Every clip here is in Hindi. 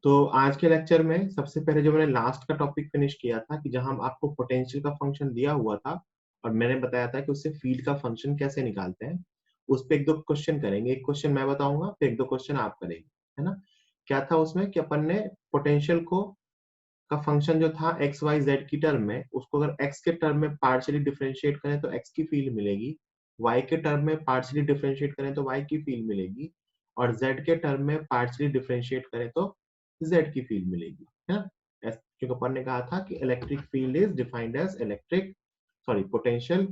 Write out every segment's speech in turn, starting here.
तो आज के लेक्चर में सबसे पहले जो मैंने लास्ट का टॉपिक फिनिश किया था कि जहां आपको पोटेंशियल का फंक्शन दिया हुआ था और मैंने बताया था कि उससे फील्ड का फंक्शन कैसे निकालते हैं, उस पे एक दो क्वेश्चन करेंगे। एक क्वेश्चन मैं बताऊंगा, फिर एक दो क्वेश्चन आप करेंगे, है ना। क्या था उसमें कि अपन ने पोटेंशियल को का फंक्शन जो था एक्स वाई जेड की टर्म में, उसको अगर एक्स के टर्म में पार्शियली डिफरेंशिएट करें तो एक्स की फील्ड मिलेगी, वाई के टर्म में पार्शियली डिफरेंशिएट करें तो वाई की फील्ड मिलेगी, और जेड के टर्म में पार्शियली डिफरेंशिएट करें तो जेड की फील्ड मिलेगी, है ना। क्योंकि अपन ने कहा था कि electric field is defined as electric potential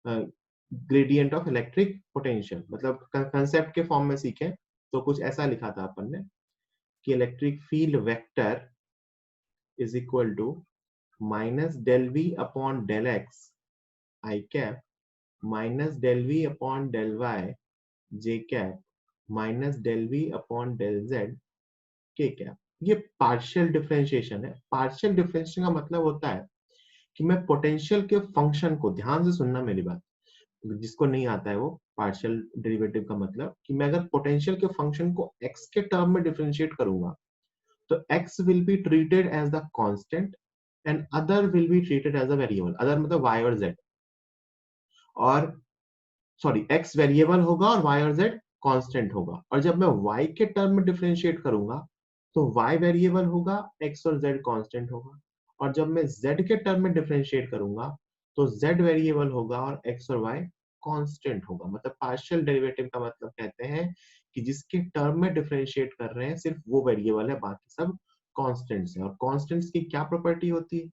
gradient of electric potential, मतलब कंसेप्ट के फॉर्म में सीखे तो कुछ ऐसा लिखा था अपन ने कि electric field vector is equal to minus del v upon del x I cap minus del v upon del y j cap minus del v upon del z k cap। ये पार्शियल डिफरेंशिएशन है। पार्शियल डिफरेंशिएशन का मतलब होता है कि मैं पोटेंशियल के फंक्शन को, ध्यान से सुनना मेरी बात, जिसको नहीं आता है वो पार्शियल डेरिवेटिव का मतलब कि मैं अगर पोटेंशियल के फंक्शन को x के टर्म में डिफरेंशिएट करूंगा तो x will be treated as the constant and other will be treated as a variable। other मतलब y और z, और सॉरी x वेरिएबल होगा और y और z कांस्टेंट होगा। और जब मैं y के टर्म में डिफरेंशिएट करूंगा तो y वेरिएबल होगा, x और z कांस्टेंट होगा। और जब मैं z के टर्म में डिफरेंशिएट करूंगा तो z वेरिएबल होगा और x और y कांस्टेंट होगा। मतलब पार्शियल डेरिवेटिव का मतलब कहते हैं कि जिसके टर्म में डिफरेंशिएट कर रहे हैं सिर्फ वो वेरिएबल है, बाकी सब कांस्टेंट्स हैं। और कांस्टेंट्स की क्या प्रॉपर्टी होती है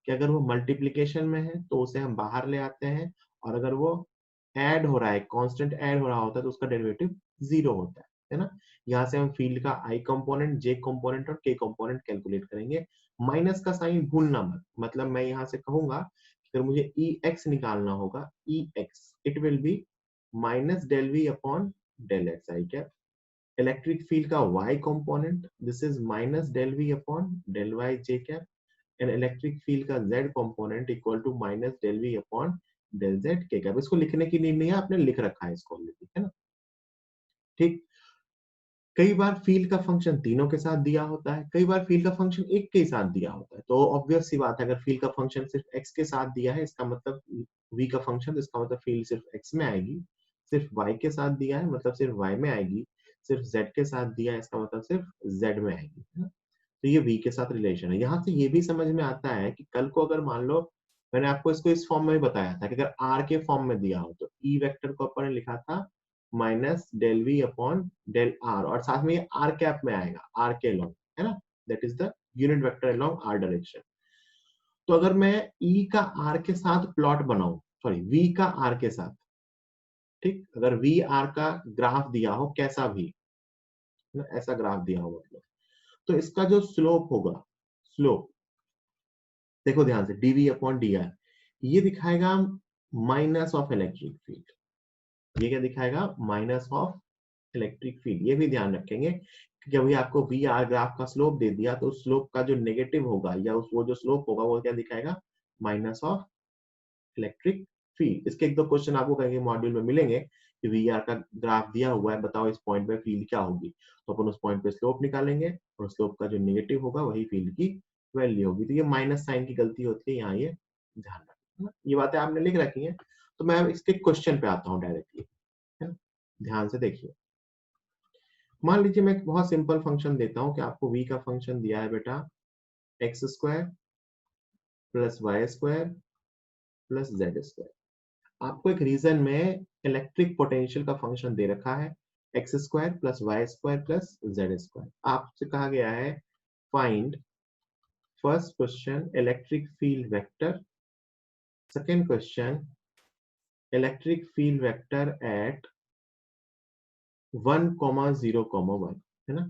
कि अगर वो मल्टीप्लिकेशन में है तो उसे हम बाहर ले आते हैं, और अगर वो ऐड हो रहा है, कांस्टेंट ऐड हो रहा होता है तो उसका डेरिवेटिव जीरो होता है ना। यहाँ से हम फील्ड का आई कंपोनेंट, जे कंपोनेंट और के कंपोनेंट कैलकुलेट करेंगे। माइनस का साइन भूलना मत, मतलब मैं यहाँ से कहूंगा अगर मुझे ई एक्स निकालना होगा, E x it will be minus del V upon del x i cap. Electric field का y component this is minus del V upon del y j cap, and electric field का z component equal to minus del V upon del z k cap. इसको लिखने की नीड नहीं है, आपने लिख रखा है इसको ऑलरेडी, है ना। ठीक, कई बार फील्ड का फंक्शन तीनों के साथ दिया होता है, कई बार फील्ड का फंक्शन एक के साथ दिया होता है। तो ऑब्वियस सी बात है, अगर फील्ड का फंक्शन सिर्फ x के साथ दिया है इसका मतलब v का फंक्शन, इसका मतलब फील्ड सिर्फ x में आएगी। सिर्फ y के साथ दिया है मतलब सिर्फ y में आएगी। सिर्फ z के साथ दिया है इसका मतलब सिर्फ z में आएगी, है ना। तो ये v के साथ रिलेशन है। यहाँ से ये भी समझ में आता है कि कल को अगर मान लो मैंने आपको इसको इस फॉर्म में भी बताया था कि अगर r के फॉर्म में दिया हो तो e वेक्टर को अपन ने लिखा था minus del V upon del R, और साथ में ये आर कैप में आएगा, आर के अलोंग, है ना। That is the unit vector along are direction. तो अगर मैं ई का आर के साथ प्लॉट बनाऊं, सॉरी वी का आर के साथ, ठीक, अगर वी आर का ग्राफ दिया हो कैसा भी, ऐसा ग्राफ दिया हो मतलब, तो इसका जो स्लोप होगा, स्लोप देखो ध्यान से, डीवी अपॉन डी आर, ये दिखाएगा माइनस ऑफ इलेक्ट्रिक फील्ड। ये क्या दिखाएगा? Minus of electric field. ये भी ध्यान रखेंगे कि अभी आपको वी आर ग्राफ का स्लोप दे दिया तो स्लोप का जो नेगेटिव होगा या उस वो जो स्लोप होगा वो क्या दिखाएगा? Minus of electric field. इसके एक दो क्वेश्चन आपको कहेंगे मॉड्यूल में मिलेंगे कि वी आर का ग्राफ दिया हुआ है, बताओ इस पॉइंट पे फील्ड क्या होगी। तो अपन उस पॉइंट पे स्लोप निकालेंगे और स्लोप का जो नेगेटिव होगा वही फील्ड की वैल्यू होगी। तो ये माइनस साइन की गलती होती है, यहाँ ये ध्यान रखना। ये बातें आपने लिख रखी हैं, तो मैं इसके क्वेश्चन पे आता हूँ डायरेक्टली, ध्यान से देखिए। मान लीजिए मैं एक बहुत सिंपल फंक्शन देता हूं कि आपको v का फंक्शन दिया है बेटा X square plus Y square plus Z square. आपको एक रीजन में इलेक्ट्रिक पोटेंशियल का फंक्शन दे रखा है x square plus Y square plus Z square. आपसे कहा गया है find first question electric field vector, second question electric field vector at 1,0,1, है ना,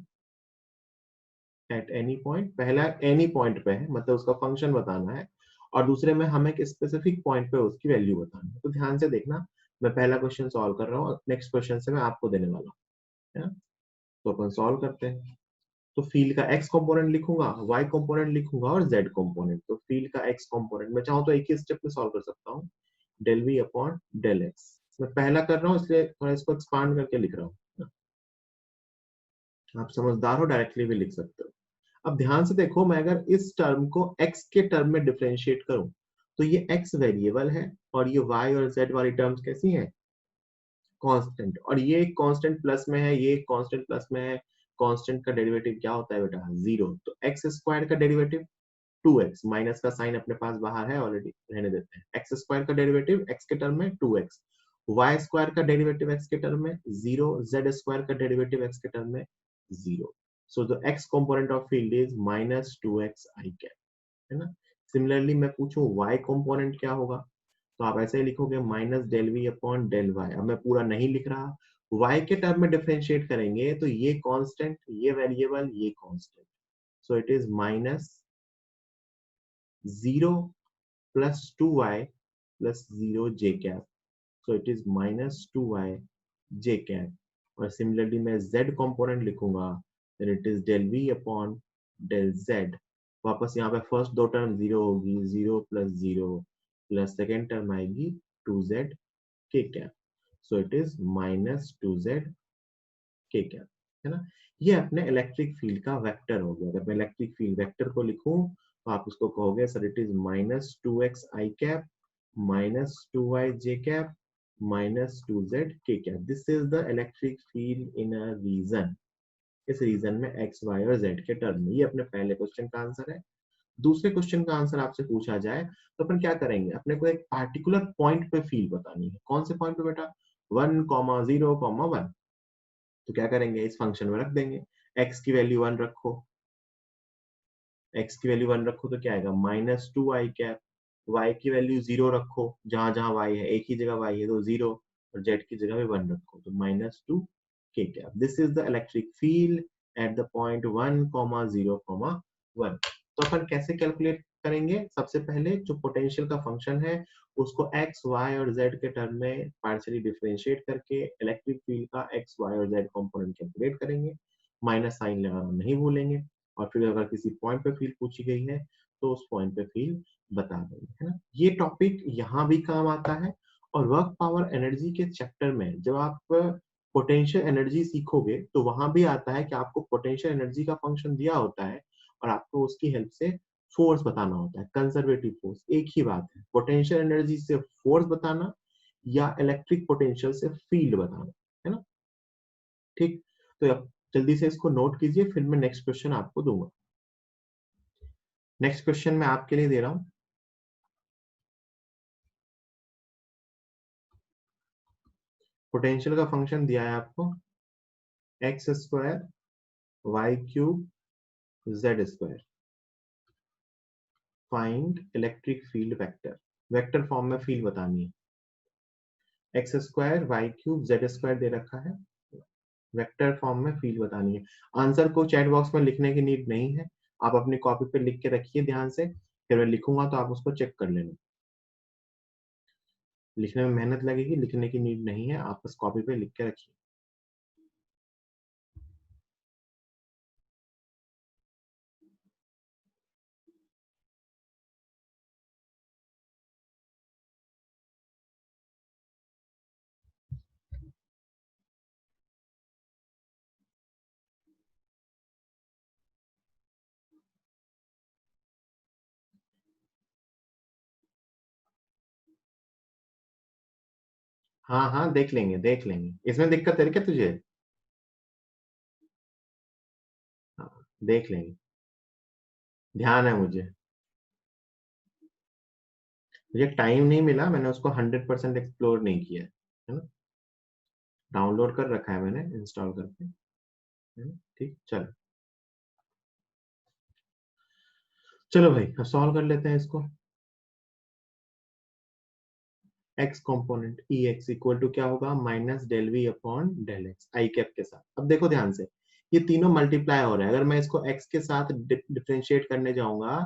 एट एनी पॉइंट। पहला एनी पॉइंट पे है मतलब उसका फंक्शन बताना है, और दूसरे में हमें एक स्पेसिफिक पॉइंट पे उसकी वैल्यू बतानी है। तो ध्यान से देखना, मैं पहला क्वेश्चन सॉल्व कर रहा हूँ, नेक्स्ट क्वेश्चन से मैं आपको देने वाला हूँ, है ना। तो अपन सॉल्व करते हैं। तो फील्ड का एक्स कंपोनेंट लिखूंगा, वाई कंपोनेंट लिखूंगा और जेड कंपोनेंट। तो फील्ड का एक्स कंपोनेंट मैं चाहूँ तो एक ही स्टेप में सॉल्व कर सकता हूँ, del V upon del X. मैं पहला कर रहा हूँ इसलिए थोड़ा इसको एक्सपांड करके लिख रहा हूँ। आप समझदार हो, डायरेक्टली भी लिख सकते हो। अब ध्यान से देखो, मैं अगर इस टर्म को x के टर्म में डिफरेंशिएट करूं तो ये x वेरिएबल है और ये y और z वाली टर्म्स कैसी हैं, कांस्टेंट। और ये कांस्टेंट प्लस में है, ये कांस्टेंट प्लस में है। कांस्टेंट का डेरिवेटिव क्या होता है बेटा, जीरो। तो एक्स स्क्वायर का डेरिवेटिव 2x, माइनस का साइन अपने पास बाहर है ऑलरेडी, रहने देते हैं। एक्स स्क्वायर का डेरिवेटिव x के टर्म में 2x, वाई स्क्वायर का डेरिवेटिव x के टर्म में 0, जेड स्क्वायर का डेरिवेटिव x के टर्म में 0। So the x component of field is -2x I cap, है ना। सिमिलरली मैं पूछूं y कंपोनेंट क्या होगा, तो आप ऐसे ही लिखोगे -del v/del y। अब मैं पूरा नहीं लिख रहा, y के टर्म में डिफरेंशिएट करेंगे तो ये कांस्टेंट, ये वेरिएबल, ये constant, so it is -0 plus 2y plus 0 j cap, so it is -2y j cap। और सिमिलरली मैं z कंपोनेंट लिखूंगा, then it is del v upon del z। वापस यहाँ पे फर्स्ट दो टर्म जीरो होगी, 0 प्लस 0 प्लस सेकेंड टर्म आएगी 2z k cap, so it is -2z k cap, है ना। ये अपने इलेक्ट्रिक फील्ड का वेक्टर हो गया। अगर मैं इलेक्ट्रिक फील्ड वेक्टर को लिखूं तो आप उसको कहोगे sir it is -2x i cap -2y j cap -2z k cap। This is the electric field in a region. इस रीजन में x y और z के टर्म में। ये अपने पहले क्वेश्चन का आंसर है। दूसरे क्वेश्चन का आंसर आपसे पूछा जाए तो अपन क्या करेंगे, अपने को एक पार्टिकुलर पॉइंट पे फील्ड बतानी है। कौन से पॉइंट पे बेटा, 1,0,1। तो क्या करेंगे, इस फंक्शन में रख देंगे, x की वैल्यू 1 रखो, x की वैल्यू 1 रखो तो क्या आएगा -2i कैप। y की वैल्यू 0 रखो, जहां जहां y है, एक ही जगह y है तो 0, और z की जगह पे 1 रखो तो -2 k cap. This is the electric field at the point 1,0,1। तो अपन कैसे कैलकुलेट करेंगे, सबसे पहले जो पोटेंशियल का फंक्शन है उसको x, y और z के टर्म में पार्शियली डिफरेंशिएट करके इलेक्ट्रिक फील्ड का x, y और z कंपोनेंट कैलकुलेट करेंगे। माइनस साइन लगाना नहीं भूलेंगे। और फिर अगर किसी पॉइंट पे फील्ड पूछी गई है तो उस पॉइंट पे फील्ड बता देंगे, है ना। ये टॉपिक यहाँ भी काम आता है। और वर्क पावर एनर्जी के चैप्टर में जब आप पोटेंशियल एनर्जी सीखोगे तो वहां भी आता है कि आपको पोटेंशियल एनर्जी का फंक्शन दिया होता है और आपको उसकी हेल्प से फोर्स बताना होता है, कंजर्वेटिव फोर्स। एक ही बात है, पोटेंशियल एनर्जी से फोर्स बताना या इलेक्ट्रिक पोटेंशियल से फील्ड बताना, है ना। ठीक, तो अब जल्दी से इसको नोट कीजिए, फिर मैं नेक्स्ट क्वेश्चन आपको दूंगा। नेक्स्ट क्वेश्चन मैं आपके लिए दे रहा हूं। पोटेंशियल का फंक्शन दिया है आपको, x square Y cube Z square. Find electric field vector. Vector form में फील्ड बतानी है। X square Y cube Z square दे रखा है, वेक्टर फॉर्म में फील्ड बतानी है। आंसर को चैट बॉक्स में लिखने की नीड नहीं है, आप अपनी कॉपी पे लिख के रखिए ध्यान से, फिर मैं लिखूंगा तो आप उसको चेक कर लेना। लिखने में मेहनत लगेगी, लिखने की नीड नहीं है, आप बस कॉपी पे लिख के रखिए। हाँ हाँ, देख लेंगे देख लेंगे, इसमें दिक्कत है क्या तुझे? हाँ, देख लेंगे, ध्यान है मुझे। मुझे टाइम नहीं मिला, मैंने उसको 100% एक्सप्लोर नहीं किया है ना। डाउनलोड कर रखा है मैंने, इंस्टॉल करके, है ना? ठीक, चलो चलो भाई, अब सॉल्व कर लेते हैं इसको। X component E X equal to क्या होगा, -del v/del x आई कैप के साथ। अब देखो ध्यान से, ये तीनों मल्टीप्लाई हो रहा है। अगर मैं इसको x के साथ डिफरेंशिएट करने जाऊंगा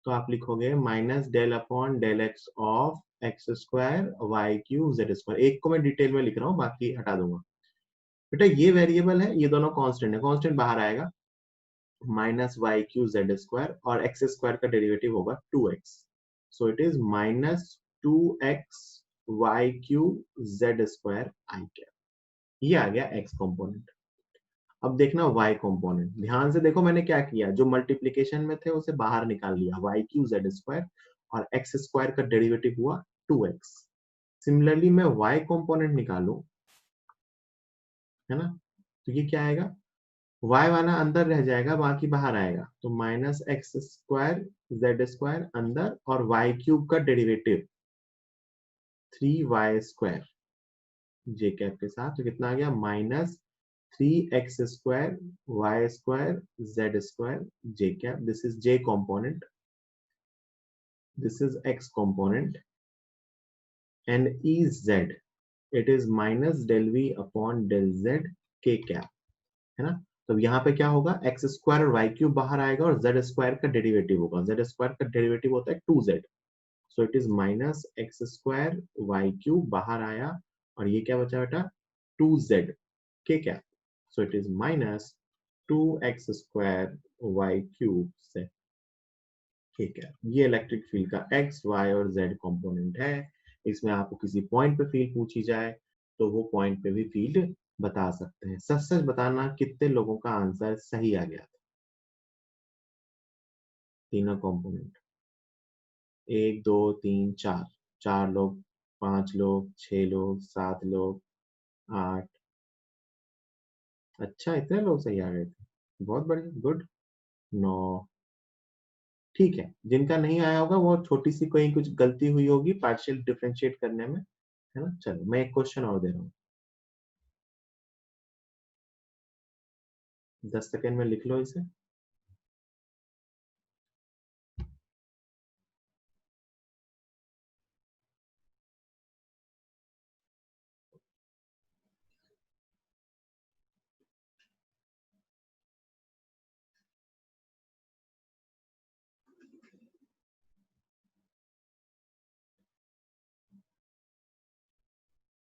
तो आप लिखोगे -del/del x of X square Y cube Z square. एक को मैं डिटेल में लिख रहा हूँ, बाकी हटा दूंगा। बेटा ये वेरिएबल है, ये दोनों कांस्टेंट है, कांस्टेंट बाहर आएगा, -y3z² और x स्क्वायर का डेरिवेटिव होगा 2x, so it is -2x y³ z² I cap. ये आ गया x कंपोनेंट। अब देखना y कंपोनेंट, ध्यान से देखो मैंने क्या किया, जो मल्टीप्लीकेशन में थे उसे बाहर निकाल लिया, y क्यू जेड स्क्वायर और x स्क्वायर का डेरिवेटिव हुआ 2x। सिमिलरली मैं y कंपोनेंट निकालूं, है ना, तो ये क्या आएगा, y वाला अंदर रह जाएगा, बाकी बाहर आएगा, तो minus X square Z square अंदर और y क्यूब का डेरिवेटिव 3y स्क्वायर जे कैप के साथ, तो कितना आ गया, minus 3x square y square z square J cap, this is j component, this is x component, and Ez it is minus del v upon del z k cap, है ना। तो यहाँ पे क्या होगा, एक्स स्क्वायर और वाई क्यूब बाहर आएगा और जेड स्क्वायर का डेरिवेटिव होगा, जेड स्क्वायर का डेरिवेटिव होता है 2z, so it is minus X square Y cube बाहर आया और ये क्या बचा बेटा 2z के क्या, so it is minus 2x square Y cube से ठीक है। ये इलेक्ट्रिक फील्ड का एक्स वाई और जेड कंपोनेंट है। इसमें आपको किसी पॉइंट पे फील्ड पूछी जाए तो वो पॉइंट पे भी फील्ड बता सकते हैं। सच सच बताना कितने लोगों का आंसर सही आ गया था, तीनों कंपोनेंट, 1 2 3 4, 4 लोग, 5 लोग, 6 लोग, 7 लोग, 8, अच्छा इतने लोग सही आ गए थे, बहुत बढ़िया, गुड। 9, ठीक है, जिनका नहीं आया होगा वो छोटी सी कहीं कुछ गलती हुई होगी पार्शियल डिफरेंशिएट करने में, है ना। चलो मैं एक क्वेश्चन और दे रहा हूँ, 10 सेकेंड में लिख लो इसे।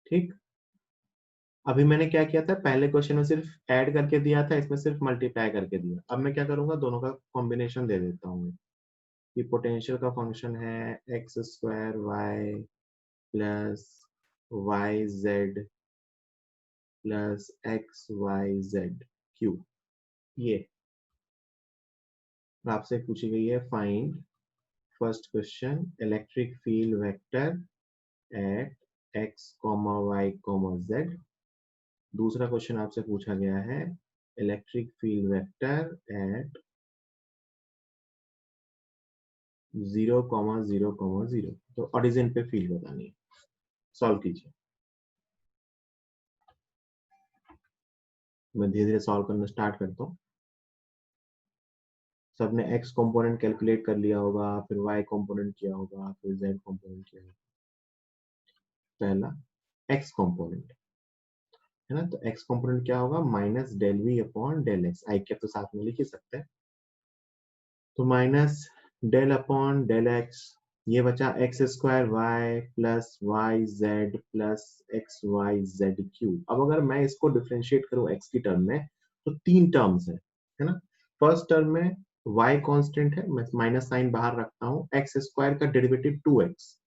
ठीक, अभी मैंने क्या किया था, पहले क्वेश्चन में सिर्फ ऐड करके दिया था, इसमें सिर्फ मल्टीप्लाई करके दिया। अब मैं क्या करूंगा, दोनों का कॉम्बिनेशन दे देता हूँ। ये पोटेंशियल का फंक्शन है x square Y plus Y Z plus x Y Z Q, ये आपसे पूछी गई है, find first question electric field vector at X comma Y comma Z. दूसरा क्वेश्चन आपसे पूछा गया है इलेक्ट्रिक फील्ड वेक्टर एट 0,0,0, तो ओरिजिन पे फील्ड बतानी है। सॉल्व कीजिए, मैं धीरे धीरे सॉल्व करना स्टार्ट करता हूँ। सबने x कंपोनेंट कैलकुलेट कर लिया होगा, फिर y कंपोनेंट किया होगा, फिर z कंपोनेंट किया होगा। पहला x कंपोनेंट है ना, तो x कंपोनेंट क्या होगा, minus del V upon del x, i के तो साथ में लिख ही सकते हैं, तो minus del upon del x, ये बचा x square Y plus Y Z plus x Y Z q. अब अगर मैं इसको डिफ्रेंशिएट करूं एक्स की टर्म में, तो 3 टर्म्स है ना। फर्स्ट टर्म में y कांस्टेंट है, मैं माइनस साइन बाहर रखता हूँ, एक्स स्क्वायर का डेरिवेटिव 2x,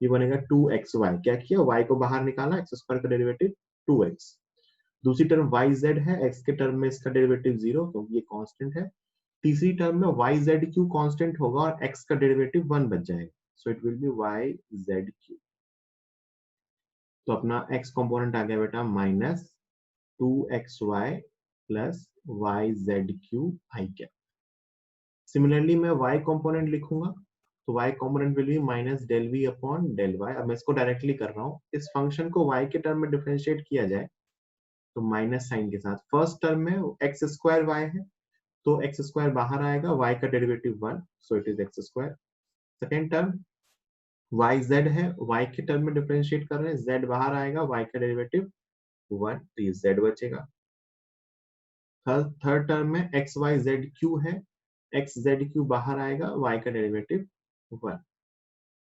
ये बनेगा 2xy, क्या किया, y को बाहर निकाला, एक्स स्क्वायर का डेरिवेटिव 2x। दूसरी टर्म yz है, x के टर्म में इसका डेरिवेटिव 0 क्योंकि ये कांस्टेंट है। तीसरी टर्म में वाई जेड क्यू कॉन्स्टेंट होगा और x का डेरिवेटिव 1 बच जाएगा, so it will be Y Z Q. तो अपना x कंपोनेंट आ गया बेटा minus 2xy plus Y Z Q I cap. Similarly मैं y कंपोनेंट लिखूंगा, तो y component will be minus del V upon del y। अब मैं इसको डायरेक्टली कर रहा हूँ, इस फंक्शन को y के टर्म में डिफरेंशिएट किया जाए तो माइनस साइन के साथ, फर्स्ट टर्म में एक्स स्क्वायर वाई है, तो एक्स स्क्वायर बाहर आएगा, y का derivative 1, so it is X square. Second term Y Z है, y के टर्म में डिफरेंशिएट कर रहे हैं, z बाहर आएगा, y का डेरिवेटिव 1, तो ये z बचेगा। थर्ड टर्म में एक्स वाई जेड क्यू है, एक्स जेड क्यू बाहर आएगा, y का डेरिवेटिव 1,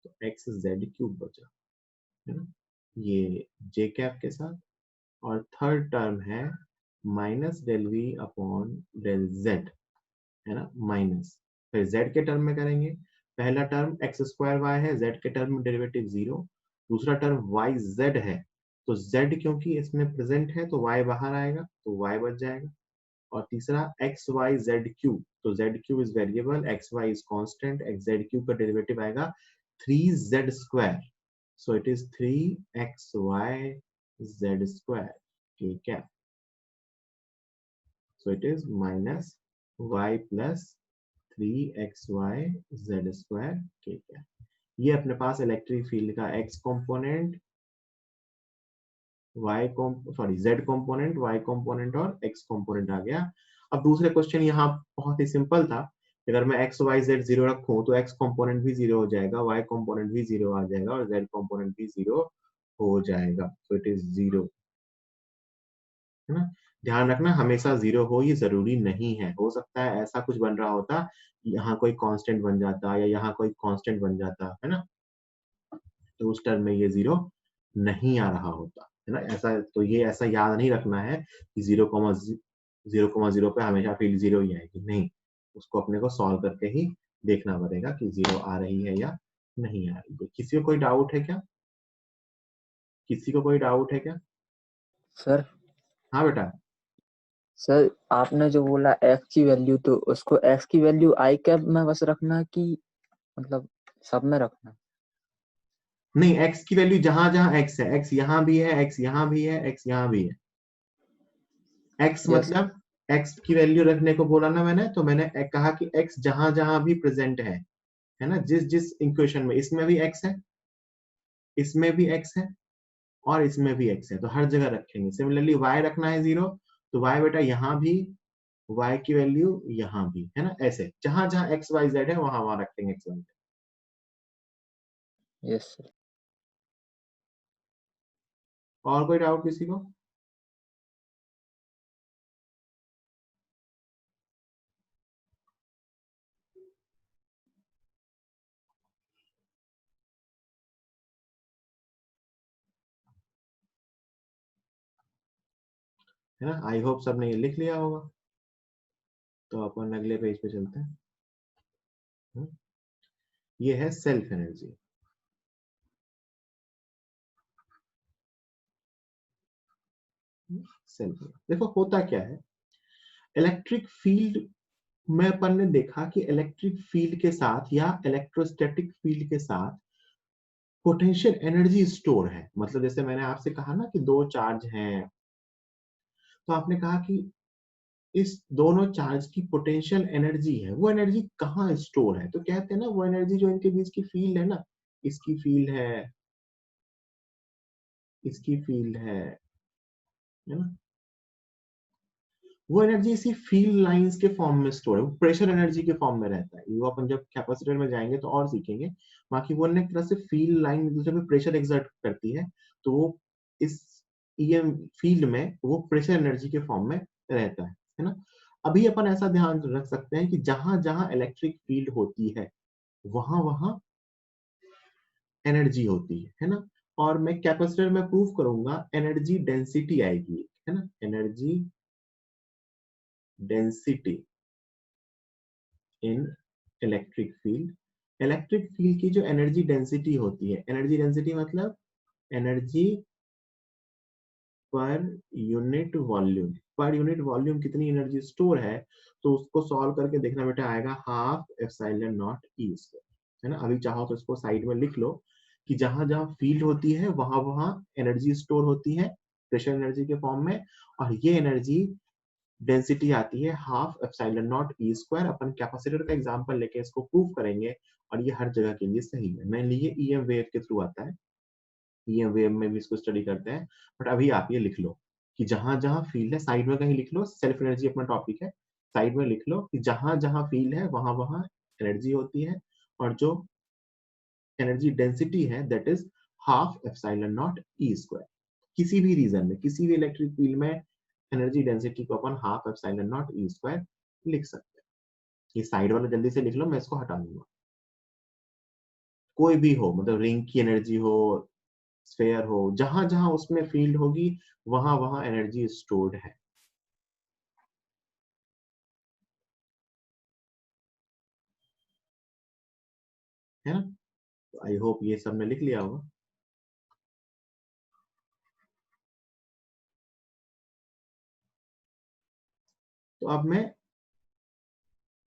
तो एक्स जेड क्यूब बचा, है ना, ये जे कैप के साथ। और थर्ड टर्म है minus del V upon del Z, है ना, माइनस, फिर z के टर्म में करेंगे, पहला टर्म एक्स स्क्वायर वाई है, z के टर्म में डेरिवेटिव 0, दूसरा टर्म वाई जेड है, तो z क्योंकि इसमें प्रेजेंट है तो y बाहर आएगा तो y बच जाएगा। और तीसरा एक्स वाई जेड क्यू, तो z q is variable, x y is constant, x z q का डेरिवेटिव आएगा 3z², so it is 3xyz², ठीक है। So it is minus y plus 3xyz², ठीक है। ये अपने पास इलेक्ट्रिक फील्ड का x component, z component, y component और x कंपोनेंट आ गया। अब दूसरे क्वेश्चन यहाँ बहुत ही सिंपल था, अगर मैं x y z 0 रखूं तो x कंपोनेंट भी 0 हो जाएगा, y कंपोनेंट भी 0 आ जाएगा और z कंपोनेंट भी 0 हो जाएगा, सो इट इज 0, है ना। ध्यान रखना हमेशा 0 हो ये जरूरी नहीं है, हो सकता है ऐसा कुछ बन रहा होता, यहाँ कोई कांस्टेंट बन जाता या यहाँ कोई कांस्टेंट बन जाता, है ना, तो उस टर्म में ये 0 नहीं आ रहा होता, है ना। ऐसा तो ये ऐसा याद नहीं रखना है कि 0,0 पे हमेशा फील्ड 0 ही आएगी, नहीं, उसको अपने को सॉल्व करके ही देखना पड़ेगा कि 0 आ रही है या नहीं आ रही है। किसी को कोई डाउट है क्या? किसी को कोई डाउट है क्या? सर हाँ बेटा। सर आपने जो बोला x की वैल्यू, तो उसको x की वैल्यू आई कैप में बस रखना कि मतलब सब में रखना? नहीं, x की वैल्यू जहां जहां x है, x यहाँ भी है, x यहाँ भी है, x यहाँ भी है, x यस। मतलब x की वैल्यू रखने को बोला ना मैंने, तो मैंने कहा कि x जहां जहां भी प्रेजेंट है ना, जिस जिस इक्वेशन में, इसमें भी x है, इसमें भी x है और इसमें भी x है, तो हर जगह रखेंगे। सिमिलरली y रखना है 0, तो y बेटा यहाँ भी, y की वैल्यू यहाँ भी, है ना, ऐसे जहां जहां x y z है वहां वहां रखेंगे x y z। Yes sir. और कोई डाउट किसी को? है ना, आई होप सबने ये लिख लिया होगा। तो अपन अगले पेज पे चलते हैं। ये है सेल्फ एनर्जी। सेल्फ, देखो होता क्या है, इलेक्ट्रिक फील्ड में अपन ने देखा कि इलेक्ट्रिक फील्ड के साथ या इलेक्ट्रोस्टैटिक फील्ड के साथ पोटेंशियल एनर्जी स्टोर है। मतलब जैसे मैंने आपसे कहा ना कि दो चार्ज हैं, तो आपने कहा कि इस दोनों चार्ज की पोटेंशियल एनर्जी है, वो एनर्जी कहाँ स्टोर है, तो कहते हैं ना वो एनर्जी जो इनके बीच की फील्ड है ना, इसकी फील्ड है, इसकी फील्ड है ना, वो एनर्जी इसी फील्ड लाइंस के फॉर्म में स्टोर है, वो प्रेशर एनर्जी के फॉर्म में रहता है। वो अपन जब कैपेसिटर में जाएंगे तो और सीखेंगे, बाकी वो एक तरह से फील्ड लाइन एक दूसरे पे प्रेशर एक्सर्ट करती है, तो वो इस ईएम फील्ड में वो प्रेशर एनर्जी के फॉर्म में रहता है ना। अभी अपन ऐसा ध्यान रख सकते हैं कि जहां जहां इलेक्ट्रिक फील्ड होती है वहां वहां एनर्जी होती है ना। और मैं कैपेसिटर में प्रूव करूंगा एनर्जी डेंसिटी आएगी, है ना, energy density in electric field. Electric field की जो एनर्जी डेंसिटी होती है, एनर्जी डेंसिटी मतलब energy per unit volume, per unit volume कितनी एनर्जी स्टोर है, तो उसको सॉल्व करके देखना बेटा आएगा half epsilon nought E square, है ना। अभी चाहो तो इसको साइड में लिख लो कि जहां जहां फील्ड होती है वहां वहां एनर्जी स्टोर होती है प्रेशर एनर्जी के फॉर्म में, और ये एनर्जी डेंसिटी आती है half epsilon nought E square. अपन कैपेसिटर का एग्जांपल लेके इसको प्रूव करेंगे, और ये हर जगह के लिए सही है। मेनली ये ईएम वेव के थ्रू आता है, ईएम वेव में भी इसको स्टडी करते हैं, बट अभी आप ये लिख लो कि जहां जहां फील्ड है, साइड में कहीं लिख लो, सेल्फ एनर्जी अपना टॉपिक है, साइड में लिख लो कि जहां जहां फील्ड है वहां वहां एनर्जी होती है, और जो एनर्जी डेंसिटी है that is half epsilon nought E square. किसी भी रीजन में, किसी भी इलेक्ट्रिक फील्ड में एनर्जी डेंसिटी को अपन half epsilon nought E square लिख सकते हैं। ये साइड वाला जल्दी से लिख लो, मैं इसको हटा दूंगा। कोई भी हो, मतलब रिंग की एनर्जी हो, स्फेयर हो, जहां जहां उसमें फील्ड होगी वहां वहां एनर्जी स्टोर्ड है ना। आई होप ये सब ने लिख लिया होगा। तो अब मैं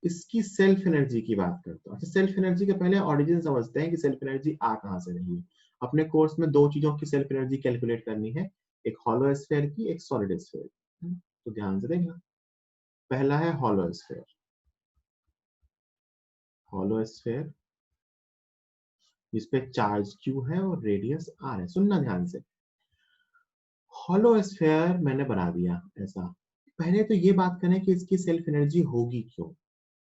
इसकी सेल्फ एनर्जी की बात करता हूँ। अच्छा, सेल्फ एनर्जी के पहले ऑरिजिन समझते हैं कि सेल्फ एनर्जी आ कहाँ से रही है। अपने कोर्स में दो चीजों की सेल्फ एनर्जी कैलकुलेट करनी है, एक हॉलो स्फीयर की, एक सॉलिड स्फीयर की। तो ध्यान से देखना, पहला है हॉलो स्फीयर। हॉलो स्फीयर जिसपे चार्ज Q है और रेडियस R है। सुनना ध्यान से, हॉलो स्फीयर मैंने बना दिया ऐसा। पहले तो ये बात करें कि इसकी सेल्फ एनर्जी होगी क्यों।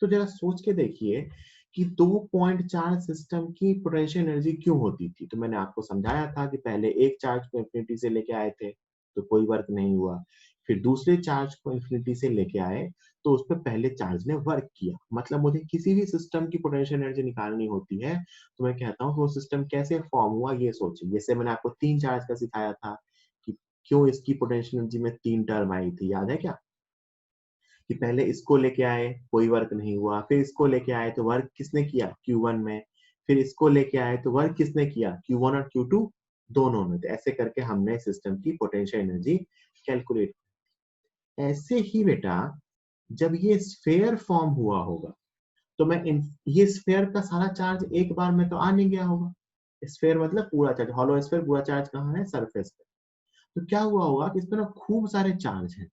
तो जरा सोच के देखिए कि 2.4 सिस्टम की पोटेंशियल एनर्जी क्यों होती थी। तो मैंने आपको समझाया था कि पहले एक चार्ज को इंफिनिटी से लेके आए थे तो कोई वर्क नहीं हुआ, फिर दूसरे चार्ज को इंफिनिटी से लेके आए तो उस पर पहले चार्ज ने वर्क किया। मतलब मुझे किसी भी सिस्टम की पोटेंशियल एनर्जी निकालनी होती है तो मैं कहता हूँ कि वो सिस्टम कैसे फॉर्म हुआ ये सोचिए। जैसे मैंने आपको 3 चार्ज का सिखाया था कि क्यों इसकी पोटेंशियल एनर्जी में 3 टर्म आई थी, याद है क्या? कि पहले इसको लेके आए कोई वर्क नहीं हुआ, फिर इसको लेके आए तो वर्क किसने किया Q1 में, फिर इसको लेके आए तो वर्क किसने किया Q1 और Q2 दोनों में। तो ऐसे करके हमने सिस्टम की पोटेंशियल एनर्जी कैलकुलेट। ऐसे ही बेटा जब ये स्फेयर फॉर्म हुआ होगा तो ये स्फेयर का सारा चार्ज एक बार में तो आ नहीं गया होगा। स्फेयर मतलब पूरा चार्ज, हॉलो स्फेयर पूरा चार्ज कहाँ है? सरफेस पे। तो क्या हुआ होगा कि इसमें ना खूब सारे चार्ज हैं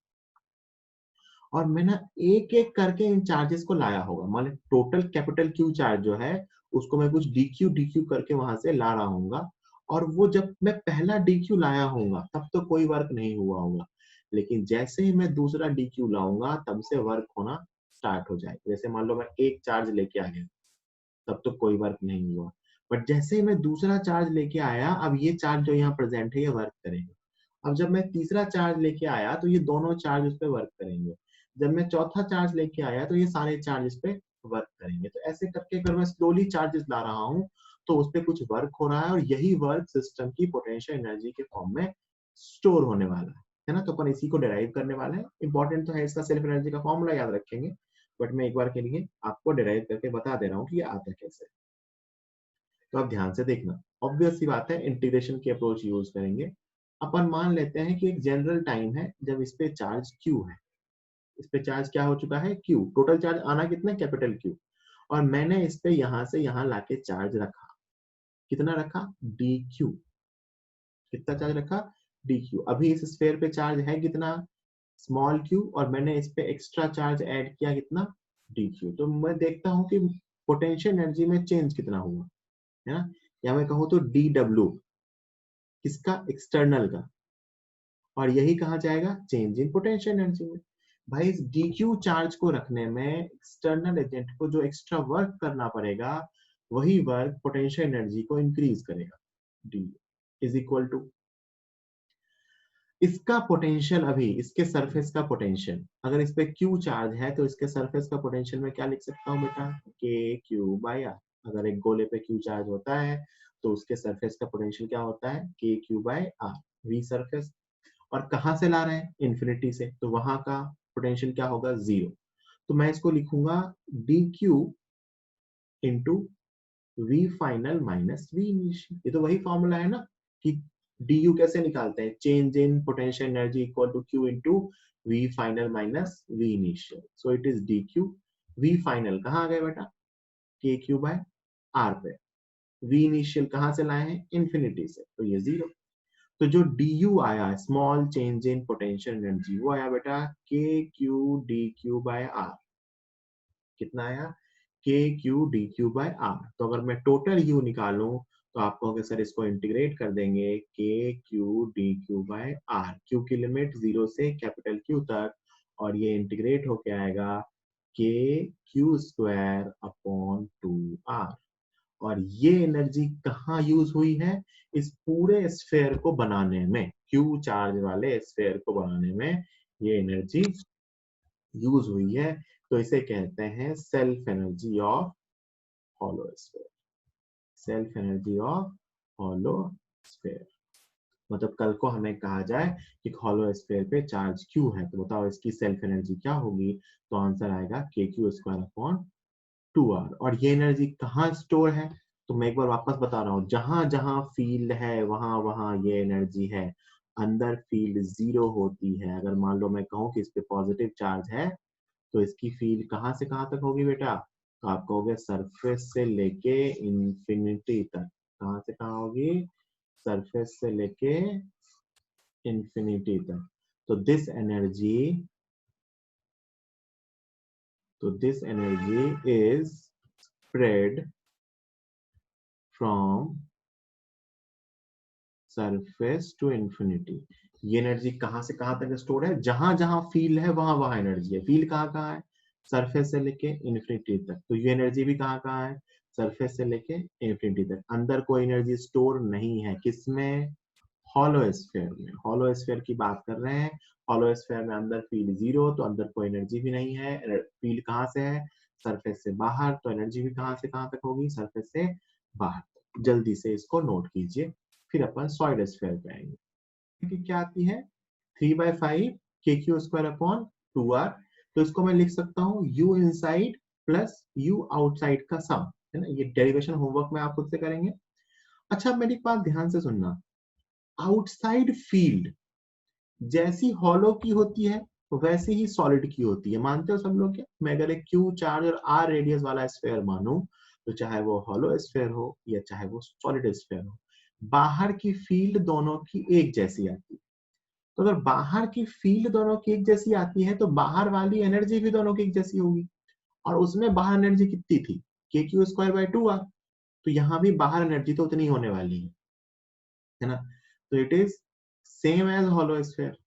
और मैं ना एक एक करके इन चार्जेस को लाया होगा। मान लो टोटल कैपिटल क्यू चार्ज जो है उसको मैं कुछ डीक्यू डीक्यू करके वहां से ला रहा हूँ, और वो जब मैं पहला डीक्यू लाया हूँ तब तो कोई वर्क नहीं हुआ होगा, लेकिन जैसे ही मैं दूसरा डीक्यू लाऊंगा तब से वर्क होना स्टार्ट हो जाएगा। जैसे मान लो मैं एक चार्ज लेके आ गया तब तो कोई वर्क नहीं हुआ, बट जैसे ही मैं दूसरा चार्ज लेके आया अब ये चार्ज जो यहाँ प्रेजेंट है ये वर्क करेगा। अब जब मैं तीसरा चार्ज लेके आया तो ये दोनों चार्ज उस पर वर्क करेंगे। जब मैं चौथा चार्ज लेके आया तो ये सारे चार्ज इस पे वर्क करेंगे। तो ऐसे करके अगर मैं स्लोली चार्जेस ला रहा हूँ तो उस पर कुछ वर्क हो रहा है और यही वर्क सिस्टम की पोटेंशियल एनर्जी के फॉर्म में स्टोर होने वाला है ना। तो अपन इसी को डिराइव करने वाले हैं। इंपॉर्टेंट तो है इसका सेल्फ एनर्जी का फॉर्मूला याद रखेंगे, बट मैं एक बार के लिए आपको डिराइव करके बता दे रहा हूँ कि ये आता कैसे। तो आप ध्यान से देखना, ऑब्वियस सी बात है इंटीग्रेशन की अप्रोच यूज करेंगे। अपन मान लेते हैं कि एक जनरल टाइम है जब इस पे चार्ज Q है। इस पे चार्ज क्या हो चुका है? Q। टोटल चार्ज आना कितना? Capital Q। और मैंने इस पे यहां से यहां लाके चार्ज रखा। कितना रखा? dq। कितना चार्ज रखा? dq। अभी इस स्फीयर पे चार्ज है कितना? स्मॉल q, और मैंने इस पे एक्स्ट्रा चार्ज ऐड किया कितना? dq। तो मैं देखता हूं कि पोटेंशियल एनर्जी में चेंज कितना हुआ है ना। या मैं कहूँ तो dw, किसका? एक्सटर्नल का। और यही कहा जाएगा? चेंज इन पोटेंशियल एनर्जी में। भाई इस dq चार्ज को रखने में एक्सटर्नल एजेंट को जो एक्स्ट्रा वर्क करना पड़ेगा वही वर्क पोटेंशियल एनर्जी को इंक्रीज करेगा। d इज इक्वल टू इसका पोटेंशियल, अभी इसके सरफेस का पोटेंशियल, अगर इस पे q चार्ज है तो इसके सरफेस का पोटेंशियल मैं क्या लिख सकता हूँ बेटा? KQ/R। अगर एक गोले पे q चार्ज होता है तो उसके सरफेस का पोटेंशियल क्या होता है? KQ/R। v surface. और कहां से ला रहे हैं? इन्फिनिटी से, तो वहां का पोटेंशियल क्या होगा? 0। तो मैं इसको लिखूंगा dq into V final minus V initial. ये तो वही फॉर्मूला है ना कि du कैसे निकालते हैं? Change in potential energy equal to q into V final minus V initial. So it is dq। V final कहाँ आ गए बेटा? KQ/R पे। वी इनिशियल कहाँ से लाए हैं? इन्फिनिटी से, तो ये 0। तो जो du आया, small change in potential energy, वो आया बेटा KQ/dq/R। कितना आया? KQ/dq/R। तो अगर मैं टोटल u निकालूं तो आप कहोगे सर इसको इंटीग्रेट कर देंगे, KQ/dq/R। q की लिमिट 0 से कैपिटल Q तक, और ये इंटीग्रेट होके आएगा KQ² अपॉन 2R। और ये एनर्जी कहाँ यूज हुई है? इस पूरे स्फेयर को बनाने में, Q चार्ज वाले स्फेयर को बनाने में ये एनर्जी यूज हुई है। तो इसे कहते हैं self energy of hollow sphere. Self energy of hollow sphere. मतलब कल को हमें कहा जाए कि हॉलो स्फेयर पे चार्ज Q है तो बताओ इसकी सेल्फ एनर्जी क्या होगी? तो आंसर आएगा KQ² अपॉन 2R। और ये एनर्जी कहाँ स्टोर है? तो मैं एक बार वापस बता रहा हूँ, जहां जहां फील्ड है वहां वहां ये एनर्जी है। अंदर फील्ड 0 होती है। अगर मान लो मैं कहूँ कि इस पे पॉजिटिव चार्ज है तो इसकी फील्ड कहाँ से कहाँ तक होगी बेटा? तो आप कहोगे सरफेस से लेके इंफिनिटी तक। कहाँ से कहाँ होगी? सरफेस से लेके इंफिनिटी तक। तो this energy is spread from surface to infinity. ये एनर्जी कहां से कहां तक स्टोर है? जहां जहां फील्ड है वहां वहां एनर्जी है। फील्ड कहाँ कहाँ है? सरफेस से लेके इंफिनिटी तक। तो ये एनर्जी भी कहाँ कहाँ है? सरफेस से लेके इंफिनिटी तक। अंदर कोई एनर्जी स्टोर नहीं है। किसमें? हॉलो स्फीयर में। हॉलो स्फीयर की बात कर रहे हैं। हॉलो स्फीयर में अंदर फील्ड जीरो, तो अंदर कोई एनर्जी भी नहीं है। फील्ड कहाँ से है? सरफेस से बाहर, तो एनर्जी भी कहाँ से कहाँ तक होगी? सरफेस से बाहर। जल्दी से इसको नोट कीजिए, फिर अपन सॉलिड स्फीयर पे आएंगे। क्योंकि क्या आती है? 3/5 KQ स्क्वायर अपॉन 2R। तो इसको मैं लिख सकता हूँ U inside plus U outside का सम, है ना। ये डेरिवेशन होमवर्क में आप खुद से करेंगे। अच्छा, मेरी बात ध्यान से सुनना। आउटसाइड फील्ड जैसी हॉलो की होती है वैसे ही सॉलिड की होती है। मानते हो सब लोग क्या? मैं अगर एक Q चार्ज और R रेडियस वाला स्फीयर मानूं, तो चाहे वो हॉलो स्फीयर हो या चाहे वो सॉलिड स्फीयर हो, बाहर की फील्ड दोनों की एक जैसी आती है। तो अगर बाहर की फील्ड दोनों की एक जैसी आती है तो बाहर वाली एनर्जी भी दोनों की एक जैसी होगी। और उसमें बाहर एनर्जी कितनी थी? KQ²/2R। तो यहाँ भी बाहर एनर्जी तो उतनी होने वाली है ना। तो it is same as hollow sphere.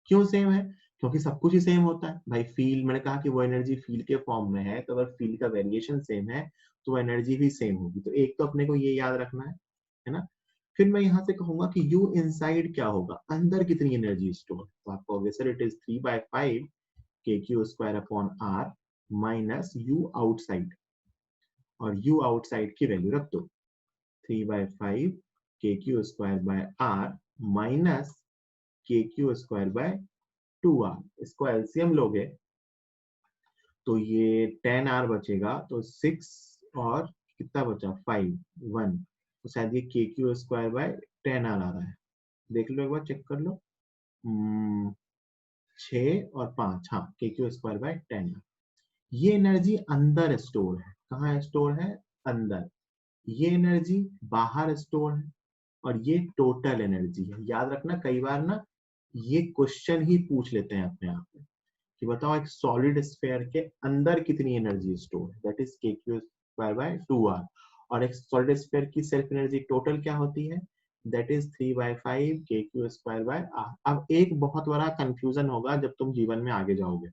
क्यों सेम है? क्योंकि सब कुछ ही सेम होता है भाई। फील्ड, मैंने कहा कि वो एनर्जी फील्ड के फॉर्म में है, तो अगर फील्ड का वेरिएशन सेम है तो एनर्जी भी सेम होगी। तो एक तो अपने को ये याद रखना है ना। फिर मैं यहां से कहूंगा कि U इनसाइड क्या होगा? अंदर कितनी एनर्जी स्टोर? तो आपको obviously it is 3/5 KQ² upon R minus U outside. और U आउटसाइड की वैल्यू रख दो 3/5 KQ² bye R minus KQ²/2R। इसको एलसीएम लोगे तो ये 10R बचेगा, तो 6 और कितना बचा? 5 1। तो शायद ये KQ²/10R आ रहा है। देख लो एक बार, चेक कर लो। 6 और 5, हाँ, KQ²/10R। ये एनर्जी अंदर स्टोर है। कहाँ स्टोर है? अंदर। ये एनर्जी बाहर स्टोर है। और ये टोटल एनर्जी है। याद रखना, कई बार ना ये क्वेश्चन ही पूछ लेते हैं अपने आप में कि बताओ एक सॉलिड स्फीयर के अंदर कितनी एनर्जी स्टोर है, दैट इज KQ²/2R। और एक सॉलिड स्फीयर की सेल्फ एनर्जी टोटल क्या होती है? That is 3/5 KQ²/R। अब एक बहुत बड़ा कंफ्यूजन होगा जब तुम जीवन में आगे जाओगे।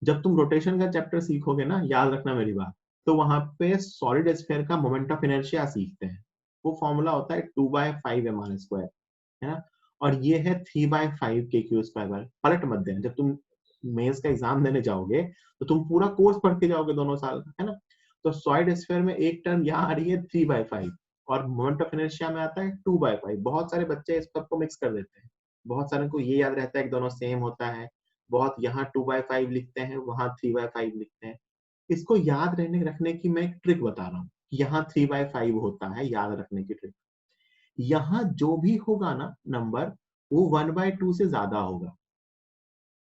जब तुम रोटेशन का चैप्टर सीखोगे ना, याद रखना मेरी बात, तो वहां पे सॉलिड स्फीयर का मोमेंट ऑफ इनर्शिया सीखते हैं। वो फॉर्मूला होता है 2/5 mr², है ना। और ये है 3/5 KQ²। पलट मत देना, जब तुम मेंस का एग्जाम देने जाओगे तो तुम पूरा कोर्स पढ़ के जाओगे दोनों साल का, है ना। तो सॉलिड स्फीयर में एक टर्म यहाँ आ रही है 3/5, और मोमेंट ऑफ इनर्शिया में आता है 2/5। बहुत सारे बच्चे इस सबको मिक्स कर देते हैं। बहुत सारे को ये याद रहता है कि दोनों सेम होता है। बहुत यहाँ 2/5 लिखते हैं, वहां 3/5 लिखते हैं। इसको याद रहने रखने की मैं एक ट्रिक बता रहा हूँ। यहाँ 3/5 होता है, याद रखने की ट्रिक। यहाँ जो भी होगा ना नंबर, वो 1/2 से ज्यादा होगा,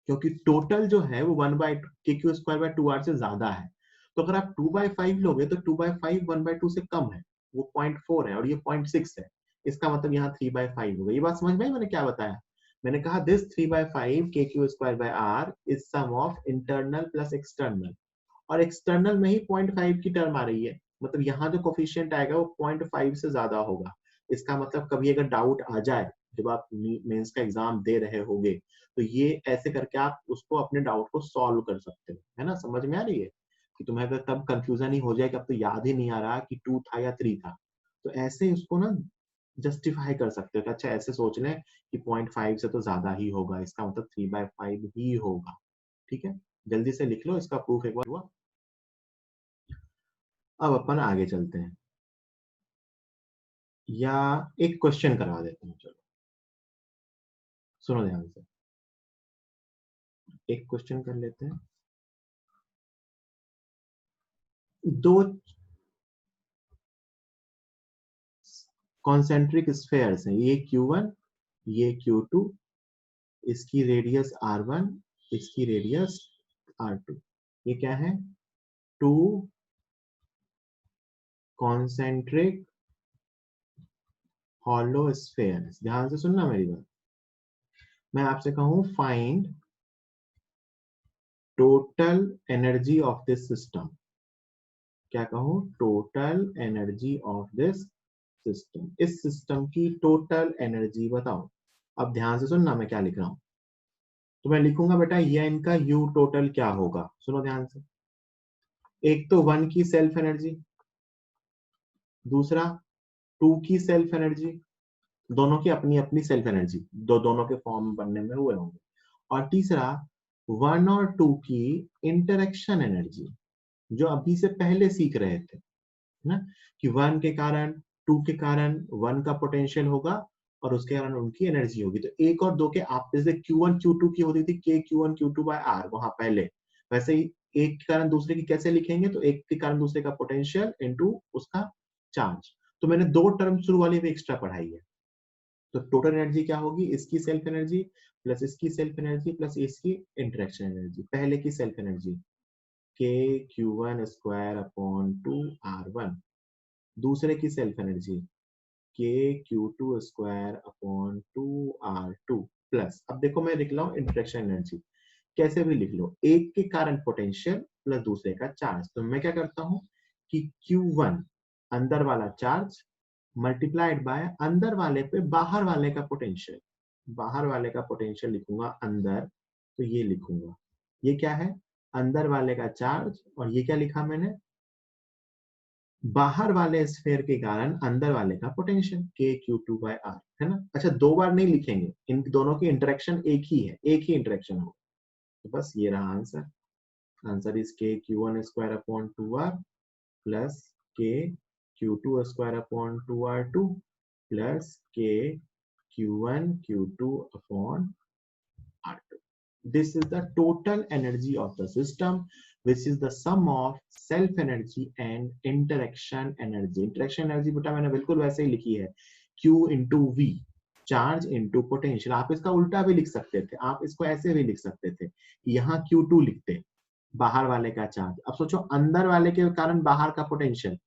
क्योंकि टोटल जो है वो 1/KQ²/2R से ज्यादा है। तो अगर आप 2/5 लोगे तो 2/5 1/2 से कम है, वो 0.4 है, और ये 0.6 है। इसका मतलब यहाँ 3/5 होगा। ये बात समझ में आई मैंने क्या बताया? मैंने कहा this 3/5 KQ²/R is sum of internal plus external. और एक्सटर्नल में ही 0.5 की टर्म आ रही है, मतलब यहाँ जो कोफिशिएंट आएगा वो 0.5 से ज्यादा होगा। इसका मतलब कभी अगर डाउट आ जाए जब आप मेंस का एग्जाम दे रहे होगे, तो ये ऐसे करके आप उसको अपने डाउट को सॉल्व कर सकते हो, है ना। समझ में आ रही है कि तुम्हें अगर तब कंफ्यूजन ही हो जाए कि अब तो याद ही नहीं आ रहा कि 2 था या 3 था, तो ऐसे उसको ना जस्टिफाई कर सकते हो कि अच्छा ऐसे सोच लें कि 0.5 से तो ज्यादा ही होगा, इसका मतलब 3/5 ही होगा। ठीक है, जल्दी से लिख लो, इसका प्रूफ एक बार हुआ। अब अपन आगे चलते हैं, या एक क्वेश्चन करवा देते हैं। चलो सुनो ध्यान से, एक क्वेश्चन कर लेते हैं। दो कॉन्सेंट्रिक स्फेयर्स हैं, ये Q1, ये Q2, इसकी रेडियस R1, इसकी रेडियस r2। ये क्या है? 2 कॉन्सेंट्रिक हॉलो स्फीयर्स। ध्यान से सुनना मेरी बात। मैं आपसे कहूं find total energy of this system. क्या कहूं? Total energy of this system. इस सिस्टम की टोटल एनर्जी बताओ। अब ध्यान से सुनना मैं क्या लिख रहा हूं। तो मैं लिखूंगा बेटा ये इनका यू टोटल क्या होगा। सुनो ध्यान से। एक तो 1 की सेल्फ एनर्जी, दूसरा 2 की सेल्फ एनर्जी, दोनों की अपनी अपनी सेल्फ एनर्जी, दोनों के फॉर्म बनने में हुए होंगे, और तीसरा 1 और 2 की इंटरेक्शन एनर्जी, जो अभी से पहले सीख रहे थे ना, कि 1 के कारण 2 के कारण 1 का पोटेंशियल होगा और उसके कारण उनकी एनर्जी होगी। तो 1 और 2 के आप जैसे Q1 Q2 की होती थी K Q1 Q2 by R वहां पहले, वैसे ही एक के कारण दूसरे की कैसे लिखेंगे? तो एक के कारण दूसरे का पोटेंशियल इनटू उसका चार्ज। तो मैंने 2 टर्म शुरू वाली भी एक्स्ट्रा पढ़ाई है। तो टोटल एनर्जी क्या होगी? इसकी सेल्फ एनर्जी प्लस इसकी सेल्फ एनर्जी प्लस इसकी इंटरेक्शन एनर्जी। पहले की self energy K Q1 square upon 2 R1, दूसरे की self energy K Q2 square upon 2 R2 plus, अब देखो मैं लिख रहा हूँ इंटरेक्शन एनर्जी, कैसे भी लिख लो, एक के कारण पोटेंशियल प्लस दूसरे का चार्ज। तो मैं क्या करता हूँ कि Q1 अंदर वाला चार्ज मल्टीप्लाइड बाय अंदर वाले पे बाहर वाले का पोटेंशियल। बाहर वाले का पोटेंशियल लिखूंगा अंदर, तो ये लिखूंगा, ये क्या है? अंदर वाले का चार्ज, और ये क्या लिखा मैंने? बाहर वाले स्फीयर के कारण अंदर वाले का potential K Q2 by R, है ना। अच्छा, 2 बार नहीं लिखेंगे, इन दोनों की इंटरेक्शन एक ही है, एक ही इंटरेक्शन हो। तो बस ये रहा answer. Answer is K Q1 square upon 2R plus K Q2 square upon 2R2 plus K Q1 Q2 upon R2. This is the total energy of the system, which is the sum of self energy and interaction energy. Interaction energy बेटा मैंने बिल्कुल वैसे ही लिखी है, Q into V, charge into potential. आप इसका उल्टा भी लिख सकते थे, आप इसको ऐसे भी लिख सकते थे, यहाँ Q2 लिखते, बाहर वाले का चार्ज। अब सोचो अंदर वाले के कारण बाहर का पोटेंशियल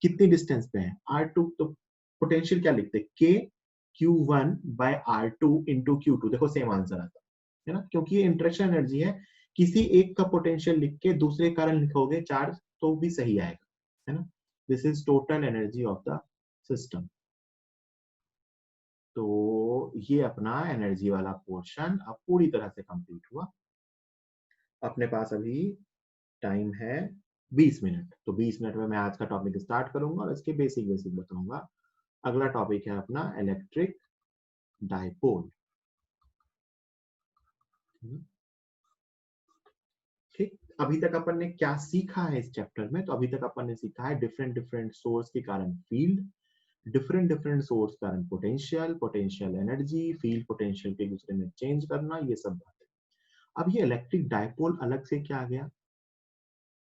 कितनी डिस्टेंस पे है? R2, तो पोटेंशियल क्या लिखते? K Q1 by R2 into Q2। देखो सेम आंसर आता है ना, क्योंकि ये इंटरेक्शन एनर्जी है। किसी एक का पोटेंशियल लिख के दूसरे कारण लिखोगे चार्ज तो भी सही आएगा, है ना। This is total energy of the system. तो ये अपना एनर्जी वाला पोर्शन अब पूरी तरह से कंप्लीट हुआ। अपने पास अभी टाइम है 20 मिनट, तो 20 मिनट में मैं आज का टॉपिक स्टार्ट करूंगा और इसके बेसिक बेसिक बताऊंगा। अगला टॉपिक है अपना इलेक्ट्रिक डाइपोल। ठीक, अभी तक अपन ने क्या सीखा है इस चैप्टर में? तो अभी तक अपन ने सीखा है डिफरेंट डिफरेंट सोर्स के कारण फील्ड, डिफरेंट डिफरेंट सोर्स कारण potential, potential energy, field potential के दूसरे में चेंज करना, ये सब बातें। अब ये इलेक्ट्रिक डाइपोल अलग से क्या आ गया?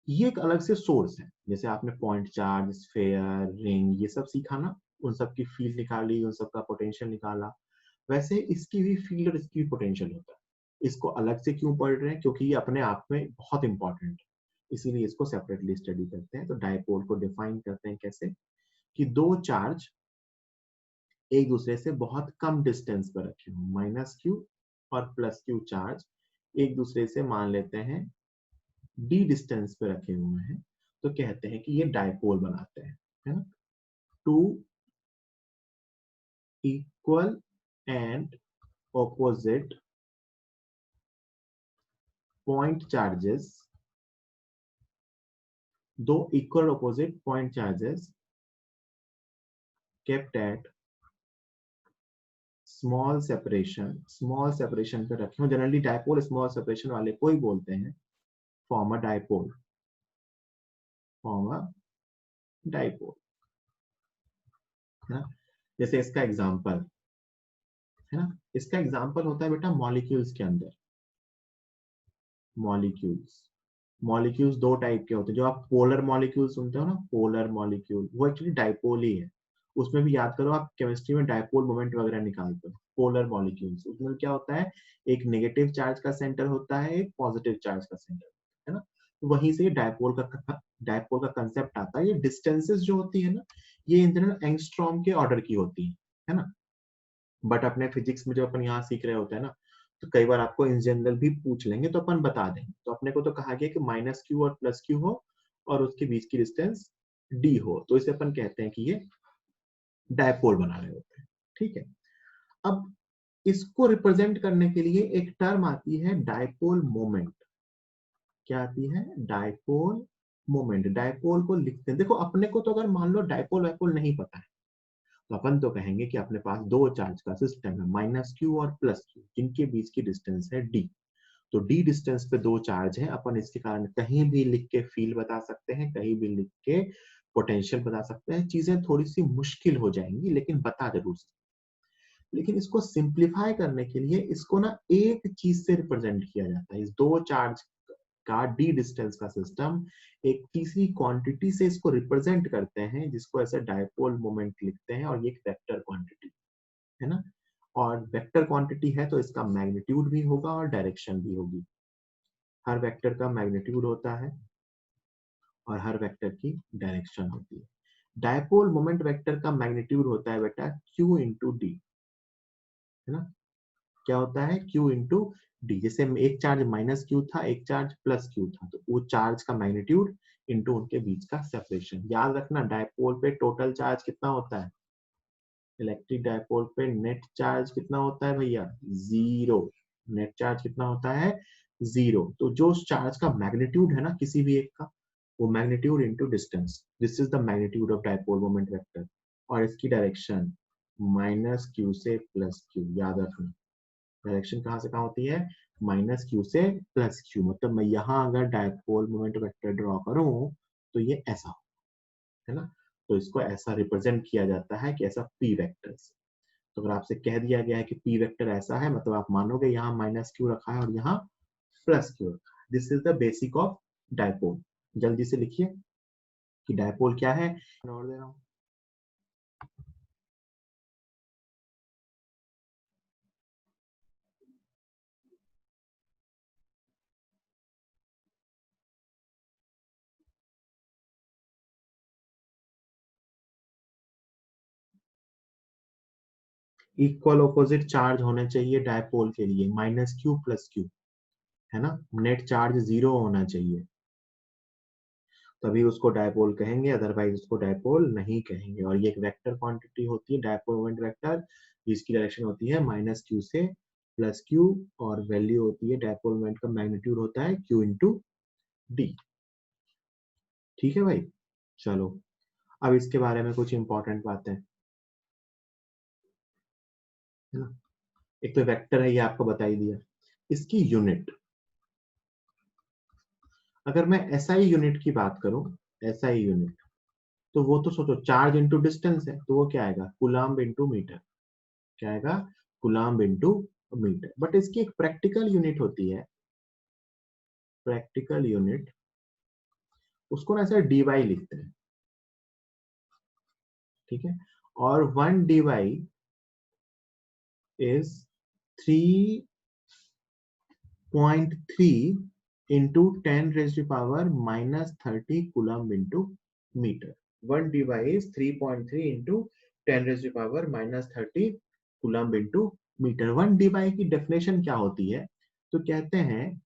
ये एक अलग से सोर्स है। जैसे आपने पॉइंट चार्ज, स्फीयर, रिंग, ये सब सीखा ना, उन सब की फील्ड निकाली, उन सब का पोटेंशियल निकाला, वैसे इसकी भी फील्ड और इसकी भी पोटेंशियल होता है। इसको अलग से क्यों पढ़ रहे हैं? क्योंकि ये अपने आप में बहुत इंपॉर्टेंट है, इसीलिए इसको सेपरेटली स्टडी करते हैं। तो डाइपोल को डिफाइन करते हैं कैसे, कि दो चार्ज एक दूसरे से बहुत कम डिस्टेंस पर रखे हों, माइनस क्यू और प्लस क्यू चार्ज एक दूसरे से मान लेते हैं डी डिस्टेंस पे रखे हुए हैं, तो कहते हैं कि ये डाइपोल बनाते हैं, है ना। Two equal and opposite point charges, दो equal opposite point charges kept at small separation पे रखे हो। जनरली डाइपोल स्मॉल सेपरेशन वाले को ही बोलते हैं, form a dipole, form a dipole, है ना। जैसे इसका एग्जांपल है ना, इसका एग्जांपल होता है बेटा मॉलिक्यूल्स के अंदर। मॉलिक्यूल्स दो टाइप के होते हैं। जो आप पोलर मॉलिक्यूल सुनते हो ना, पोलर मॉलिक्यूल, वो एक्चुअली डाइपोल ही है। उसमें भी याद करो, आप केमिस्ट्री में डाइपोल मोमेंट वगैरह निकालते हो, पोलर मॉलिक्यूल्स, उसमें क्या होता है, एक नेगेटिव चार्ज का सेंटर होता है, एक पॉजिटिव चार्ज का सेंटर, है ना। तो वहीं से डायपोल का कंसेप्ट आता है। ये डिस्टेंसेस जो होती है ना, ये इन जनरल एंगस्ट्रॉम के ऑर्डर की होती है ना। बट अपने फिजिक्स में जब अपन यहाँ सीख रहे होते हैं ना, तो कई बार आपको इन जनरल भी पूछ लेंगे, तो अपन बता देंगे। तो अपने को तो कहा गया कि -q और +q हो और उसके बीच की डिस्टेंस d हो, तो इसे अपन कहते हैं कि ये डायपोल बना रहे होते हैं, ठीक है। अब इसको रिप्रेजेंट करने के लिए एक टर्म आती है डायपोल मोमेंट। क्या आती है? Dipole moment. डायपोल को लिखते हैं, देखो अपने को तो अगर मान लो डायपोल वायपोल नहीं पता है, तो अपन तो कहेंगे कि अपने पास दो चार्ज का सिस्टम है, -q और +q, जिनके बीच की डिस्टेंस है d। तो d डिस्टेंस पे दो चार्ज है, अपन इसके कारण कहीं भी लिख के फील्ड बता सकते हैं, कहीं भी लिख के पोटेंशियल बता सकते हैं। चीजें थोड़ी सी मुश्किल हो जाएंगी, लेकिन बता जरूर सकते। लेकिन इसको सिंप्लीफाई करने के लिए इसको ना एक चीज से रिप्रेजेंट किया जाता है। इस दो चार्ज का डी डिस्टेंस का सिस्टम एक तीसरी क्वांटिटी से इसको रिप्रेजेंट करते हैं, जिसको ऐसे डायपोल मोमेंट लिखते हैं, और ये एक वेक्टर क्वांटिटी है ना। और वेक्टर क्वांटिटी है तो इसका मैग्नीट्यूड भी होगा और डायरेक्शन भी होगी। हर वेक्टर का मैग्नीट्यूड होता है और हर वेक्टर की डायरेक्शन होती है। डायपोल मोमेंट वेक्टर का मैग्नीट्यूड होता है बेटा q इंटू डी, है ना। क्या होता है? q into D. जैसे एक चार्ज -q था, एक चार्ज +q था, तो वो चार्ज का मैग्नीट्यूड इंटू उनके बीच का सेपरेशन। याद रखना डायपोल पे टोटल चार्ज कितना होता है, इलेक्ट्रिक डायपोल पे नेट चार्ज कितना होता है भैया? 0। नेट चार्ज कितना होता है? 0। तो जो चार्ज का मैग्नीट्यूड है ना किसी भी एक का, वो magnitude into distance, this is the magnitude of dipole moment vector. और इसकी डायरेक्शन -q से +q। याद रखना डायरेक्शन कहाँ से कहाँ होती है? -q से +q। मतलब मैं यहाँ अगर डायपोल मोमेंट वेक्टर ड्रॉ करूं तो ये ऐसा है ना। तो इसको ऐसा रिप्रेजेंट किया जाता है कि ऐसा p वेक्टर। तो अगर आपसे कह दिया गया है कि p वेक्टर ऐसा है, मतलब आप मानोगे यहाँ -q रखा है और यहाँ +q रखा है। This is the basic of dipole. जल्दी से लिखिए कि डायपोल क्या है। और दे रहा हूँ, इक्वल ऑपोजिट चार्ज होने चाहिए डायपोल के लिए, -q +q, है ना। नेट चार्ज 0 होना चाहिए, तभी उसको डायपोल कहेंगे, अदरवाइज उसको डायपोल नहीं कहेंगे। और ये एक वेक्टर क्वांटिटी होती है डायपोल मोमेंट वेक्टर, जिसकी डायरेक्शन होती है -q से +q, और वैल्यू होती है डायपोल मोमेंट का मैग्नीट्यूड होता है q इंटू डी। ठीक है भाई, चलो अब इसके बारे में कुछ इंपॉर्टेंट बातें, है ना। एक तो वेक्टर है, ये आपको बता ही दिया। इसकी यूनिट, अगर मैं एसआई यूनिट की बात करूं, एसआई यूनिट, तो वो तो सोचो चार्ज इंटू डिस्टेंस है, तो वो क्या आएगा? Coulomb into metre. क्या आएगा? Coulomb into metre. बट इसकी एक प्रैक्टिकल यूनिट होती है, प्रैक्टिकल यूनिट, उसको ना ऐसे डीवाई लिखते हैं, ठीक है। और 1 Debye is 3.3 into 10⁻⁻30 coulomb into metre. 1 Debye is 3.3 into 10⁻⁻30 coulomb into metre. 1 Debye की डेफिनेशन क्या होती है? तो कहते हैं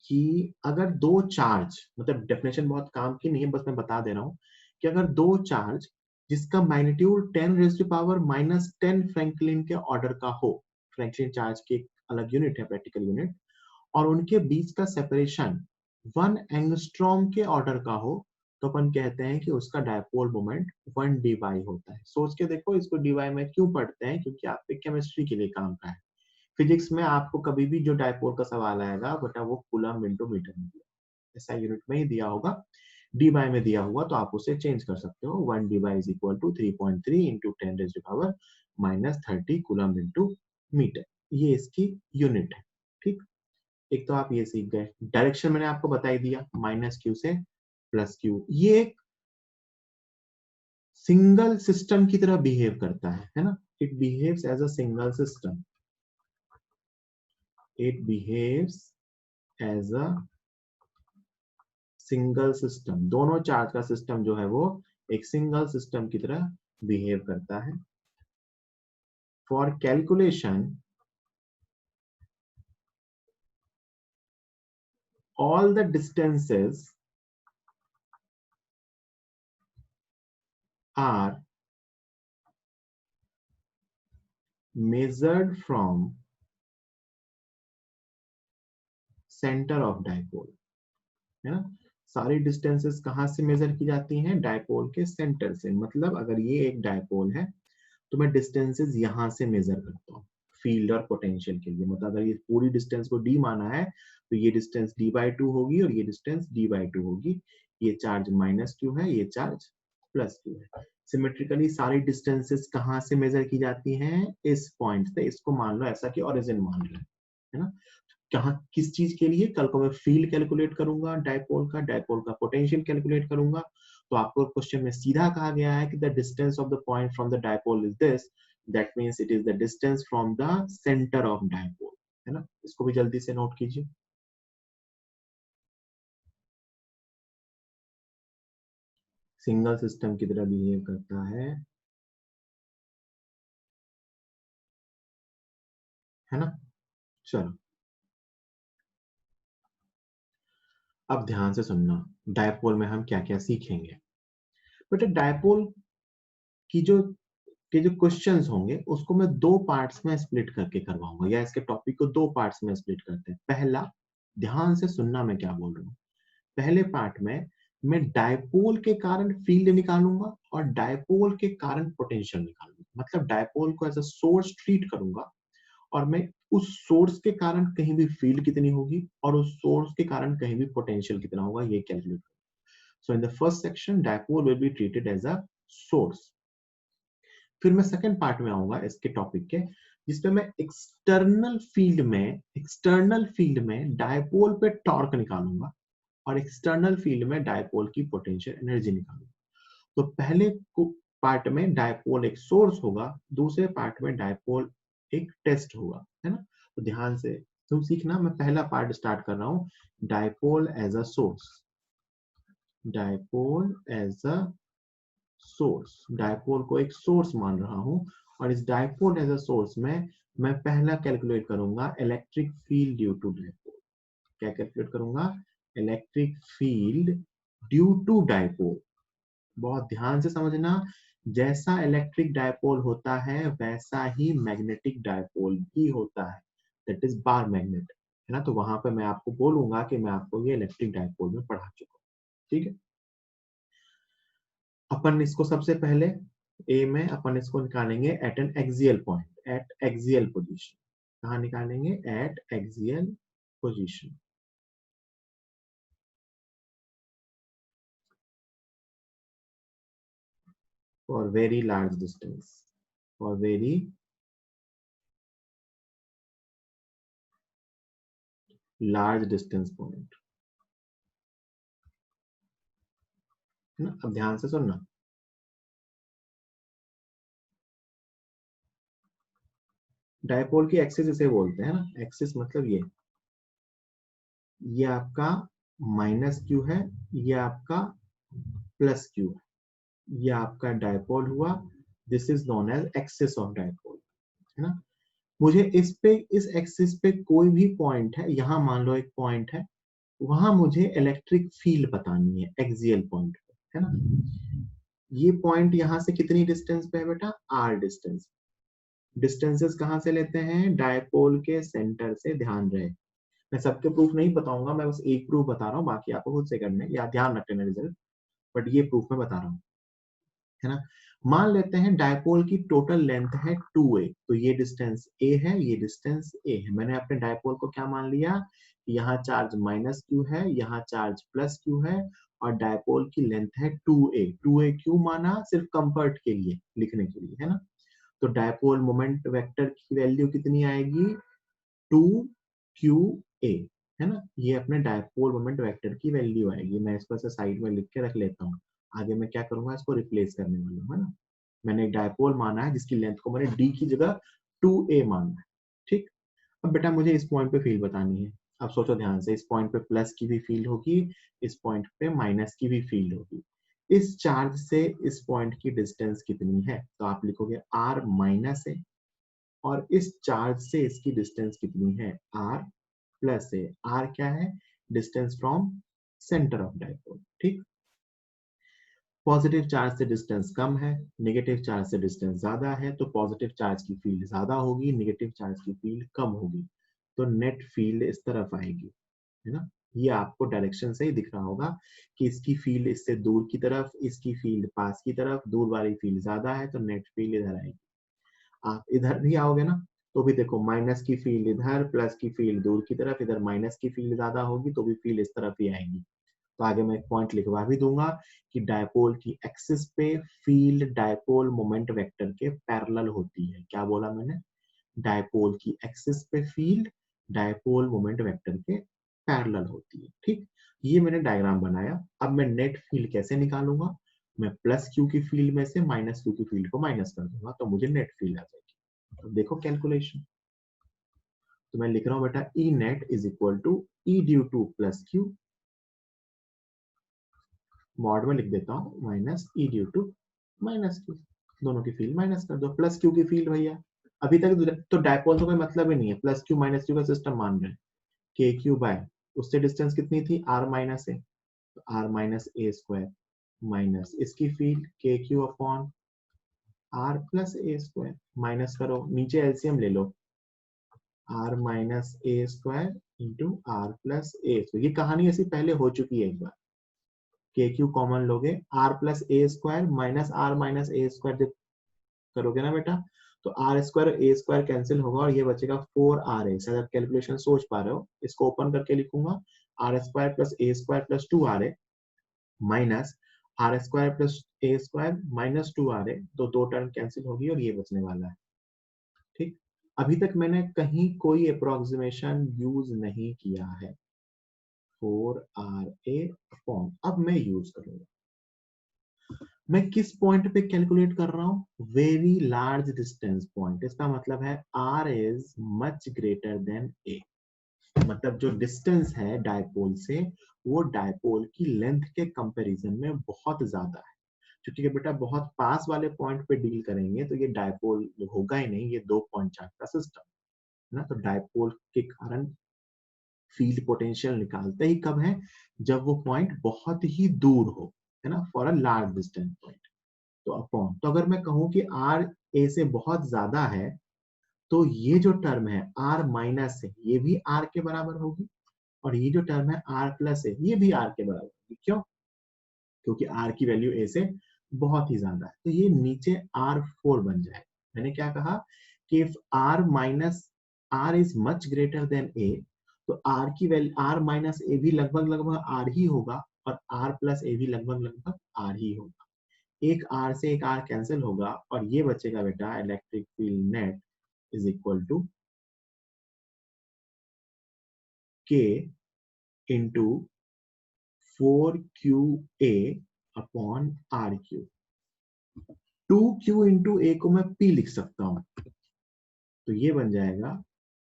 कि अगर दो चार्ज, मतलब डेफिनेशन बहुत काम की नहीं है, बस मैं बता दे रहा हूं कि अगर दो चार्ज जिसका मैग्नीट्यूड 10⁻⁻10 फ्रैंकलिन के ऑर्डर का हो, फ्रैंकलिन चार्ज की एक अलग यूनिट है, प्रैक्टिकल यूनिट, और उनके बीच का सेपरेशन 1 एंगस्ट्रॉम के ऑर्डर का हो, तो अपन कहते हैं कि उसका डायपोल मोमेंट 1 डीवाई होता है। सोच के देखो इसको डीवाई में क्यों पढ़ते हैं, क्योंकि आपके केमिस्ट्री के लिए काम का है। फिजिक्स में आपको कभी भी जो डायपोल का सवाल आएगा बेटा, वो कूलम्ब इंटू मीटर में दिया, ऐसा यूनिट में ही दिया होगा। डी बाई में दिया हुआ तो आप उसे चेंज कर सकते हो। 1 Debye is equal to 3.3 into 10⁻⁻30 coulomb into metre. ये इसकी यूनिट है, ठीक। एक तो आप ये सीख गए। डायरेक्शन मैंने आपको बता ही दिया, -q से +q। ये एक सिंगल सिस्टम की तरह बिहेव करता है ना। it behaves as a single system. It behaves as a single system. दोनों चार्ज का सिस्टम जो है वो एक सिंगल सिस्टम की तरह बिहेव करता है. For calculation, all the distances are measured from center of dipole. है ना, सारी डिस्टेंसेस कहाँ से मेजर की जाती हैं? डायपोल के सेंटर से. मतलब अगर ये एक डायपोल है तो मैं डिस्टेंसेस यहां से मेजर करता हूँ फील्ड और पोटेंशियल के लिए. मतलब अगर ये पूरी डिस्टेंस को d माना है तो ये डिस्टेंस d/2 होगी और ये डिस्टेंस d/2 होगी. ये चार्ज -q है, ये चार्ज +q है. सिमेट्रिकली सारी डिस्टेंसेस कहाँ से मेजर की जाती हैं? इस पॉइंट से. इसको मान लो ऐसा कि ओरिजिन मान लो, है ना. कहाँ, किस चीज के लिए? कल को मैं फील्ड कैलकुलेट करूंगा डायपोल का पोटेंशियल कैलकुलेट करूंगा. तो आपको क्वेश्चन में सीधा कहा गया है कि the distance of the point from the dipole is this, that means it is the distance from the centre of dipole. है ना, इसको भी जल्दी से नोट कीजिए. सिंगल सिस्टम की तरह बिहेव करता है ना. चलो अब ध्यान से सुनना, डायपोल में हम क्या क्या सीखेंगे. बेटा डायपोल की जो के जो क्वेश्चंस होंगे उसको मैं दो पार्ट्स में स्प्लिट करके करवाऊंगा, या इसके टॉपिक को दो पार्ट्स में स्प्लिट करते हैं. पहला, ध्यान से सुनना मैं क्या बोल रहा हूँ. पहले पार्ट में मैं डायपोल के कारण फील्ड निकालूंगा और डायपोल के कारण पोटेंशियल निकालूंगा. मतलब डायपोल को एज अ सोर्स ट्रीट करूंगा और मैं उस सोर्स के कारण कहीं भी फील्ड कितनी होगी और उस सोर्स के कारण कहीं भी पोटेंशियल कितना होगा ये calculate. So in the first section dipole will be treated as a source. फिर मैं सेकंड पार्ट में आऊंगा इसके टॉपिक के, जिसमें मैं एक्सटर्नल फील्ड में डायपोल पे टॉर्क निकालूंगा और एक्सटर्नल फील्ड में डायपोल की पोटेंशियल एनर्जी निकालूंगा. तो पहले पार्ट में डायपोल एक सोर्स होगा, दूसरे पार्ट में डायपोल एक टेस्ट होगा. है ना. तो ध्यान से तुम सीखना. मैं पहला पार्ट स्टार्ट कर रहा हूं. Dipole as a source. Dipole as a source. Dipole को एक सोर्स मान रहा हूं और इस डायपोल एज अ सोर्स में मैं पहला कैलकुलेट करूंगा electric field due to dipole. क्या कैलकुलेट करूंगा? Electric field due to dipole. बहुत ध्यान से समझना, जैसा इलेक्ट्रिक डायपोल होता है वैसा ही मैग्नेटिक डायपोल भी होता है. That is bar magnet. है ना. तो वहां पे मैं आपको बोलूंगा कि मैं आपको ये इलेक्ट्रिक डायपोल में पढ़ा चुका हूँ. ठीक है. अपन इसको सबसे पहले ए में अपन इसको निकालेंगे at an axial point, at axial position. कहाँ निकालेंगे? At axial position. For very large distance. For very large distance point. है ना. अब ध्यान से सुनना. डायपोल की एक्सिस इसे बोलते हैं ना. एक्सिस मतलब ये आपका -q है, ये आपका +q है. ये आपका डायपोल हुआ. This is known as axis of dipole. है ना. मुझे इस एक्सिस पे कोई भी पॉइंट है, यहां मान लो एक पॉइंट है, वहां मुझे इलेक्ट्रिक फील्ड बतानी है एक्सियल पॉइंट पे. है ना. ये पॉइंट यहां से कितनी डिस्टेंस पे है बेटा? r distance. डिस्टेंसेस कहां से लेते हैं? डायपोल के सेंटर से. ध्यान रहे, मैं सबके प्रूफ नहीं बताऊंगा, मैं बस एक प्रूफ बता रहा हूँ, बाकी आपको खुद से करने या ध्यान रखने रिजल्ट. बट ये प्रूफ मैं बता रहा हूँ. है ना. मान लेते हैं डायपोल की टोटल लेंथ है 2a. तो ये डिस्टेंस a है, ये डिस्टेंस a है. मैंने अपने डायपोल को क्या मान लिया? यहाँ चार्ज -q है, यहाँ चार्ज +q है और डायपोल की लेंथ है 2a. 2a क्यों माना? सिर्फ कंफर्ट के लिए लिखने के लिए. है ना. तो डायपोल मोमेंट वेक्टर की वैल्यू कितनी आएगी? 2qa. है ना. ये अपने डायपोल मोमेंट वेक्टर की वैल्यू आएगी. मैं इसको ऐसे साइड में लिख के रख लेता हूँ. आगे मैं क्या करूंगा? इसको रिप्लेस करने वाला हूँ. है ना. मैंने एक डायपोल माना है जिसकी लेंथ को मैंने d की जगह 2a माना है। ठीक, अब बेटा मुझे इस पॉइंट पे फील्ड बतानी है। अब सोचो ध्यान से, इस पॉइंट पे प्लस की भी फील्ड होगी, इस पॉइंट पे माइनस की भी फील्ड होगी। इस चार्ज से इस पॉइंट की डिस्टेंस कितनी है? तो आप लिखोगे r माइनस है, और इस चार्ज से इसकी डिस्टेंस कितनी है? r प्लस है। r क्या है? Distance from centre of dipole. ठीक, पॉजिटिव चार्ज से डिस्टेंस कम है, नेगेटिव चार्ज से डिस्टेंस ज्यादा है, तो पॉजिटिव चार्ज की फील्ड ज्यादा होगी, नेगेटिव चार्ज की फील्ड कम होगी, तो नेट फील्ड इस तरफ आएगी, है ना। ये आपको डायरेक्शन से ही दिख रहा होगा कि इसकी फील्ड इससे दूर की तरफ, इसकी फील्ड पास की तरफ, दूर वाली फील्ड ज्यादा है, तो नेट फील्ड इधर आएगी। आप इधर भी आओगे ना, तो भी देखो माइनस की फील्ड इधर, प्लस की फील्ड दूर की तरफ, इधर माइनस की फील्ड ज्यादा होगी, तो भी फील्ड इस तरफ ही आएगी। तो आगे मैं एक पॉइंट लिखवा भी दूंगा कि डायपोल की एक्सिस पे फील्ड डायपोल मोमेंट वेक्टर के पैरेलल होती है। क्या बोला मैंने? डायपोल की एक्सिस पे फील्ड डायपोल मोमेंट वेक्टर के पैरेलल होती है। ठीक, ये मैंने डायग्राम बनाया। अब मैं नेट फील्ड कैसे निकालूंगा? मैं प्लस क्यू की फील्ड में से माइनस क्यू की फील्ड को माइनस कर दूंगा, तो मुझे नेट फील्ड आ जाएगी। तो देखो कैलकुलेशन, तो मैं लिख रहा हूं बेटा E net is equal to E due to plus q, mod में लिख देता हूँ minus E due to minus q, दोनों की फील्ड माइनस कर दो, प्लस क्यू की फील्ड भैया अभी तक तो डायपोल तो कोई मतलब ही नहीं है, प्लस क्यू माइनस क्यू का सिस्टम मान रहे हैं। के क्यू बाय उससे डिस्टेंस कितनी थी? आर माइनस ए, तो r minus a square minus इसकी फील्ड के q upon r plus a square, minus करो, नीचे एलसीएम ले लो, r minus a square into r plus a square. ये कहानी ऐसी पहले हो चुकी है एक बार। के क्यू कॉमन लोगे, r plus a square minus r minus a square जब करोगे ना बेटा, तो r square a square cancel होगा और ये बचेगा 4 आर ए। शायद आप कैलकुलेशन सोच पा रहे हो, इसको ओपन करके लिखूंगा, r square plus a square plus 2 r a minus r square plus a square minus 2 r a, तो दो टर्म कैंसिल होगी और ये बचने वाला है। ठीक, अभी तक मैंने कहीं कोई अप्रोक्सीमेशन यूज नहीं किया है। 4 आर ए अपॉन, अब मैं यूज करूंगा। मैं किस पॉइंट पे कैलकुलेट कर रहा हूं? Very large distance point. इसका मतलब है r is much greater than a, मतलब जो डिस्टेंस है डायपोल से वो डायपोल की लेंथ के कंपैरिजन में बहुत ज्यादा है। क्योंकि बेटा बहुत पास वाले पॉइंट पे डील करेंगे तो ये डायपोल होगा ही नहीं, ये 2 पॉइंट चार्ज का सिस्टम है ना। तो डायपोल के कारण फील्ड पोटेंशियल निकालते ही कब है? जब वो पॉइंट बहुत ही दूर हो, है ना, for a large distance point. तो अपॉन, तो अगर मैं कहूं कि r a से बहुत ज्यादा है, तो ये जो टर्म है r माइनस है ये भी r के बराबर होगी, और ये जो टर्म है r प्लस है ये भी r के बराबर होगी। क्यों? क्योंकि r की वैल्यू a से बहुत ही ज्यादा है, तो ये नीचे r4 बन जाए। मैंने क्या कहा कि if r minus r is much greater than a, तो r की वैल्यू r माइनस a भी लगभग लगभग r ही होगा, और r प्लस a भी लगभग लगभग r ही होगा। एक r से एक r कैंसिल होगा और ये बचेगा बेटा electric field net is equal to k into 4qa upon r cube. 2q into a को मैं p लिख सकता हूं, तो ये बन जाएगा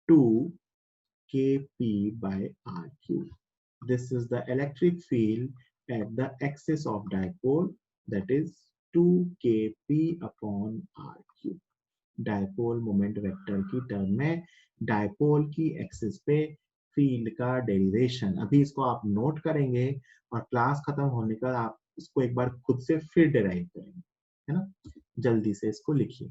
2kp by r cube. This is the electric field at the axis of dipole, that is 2kp upon rq। Dipole moment vector की टर्म में डायपोल की एक्सिस पे फील्ड का डेरिवेशन, अभी इसको आप नोट करेंगे और क्लास खत्म होने का आप इसको एक बार खुद से फिर डिराइव करेंगे, है ना। जल्दी से इसको लिखिए।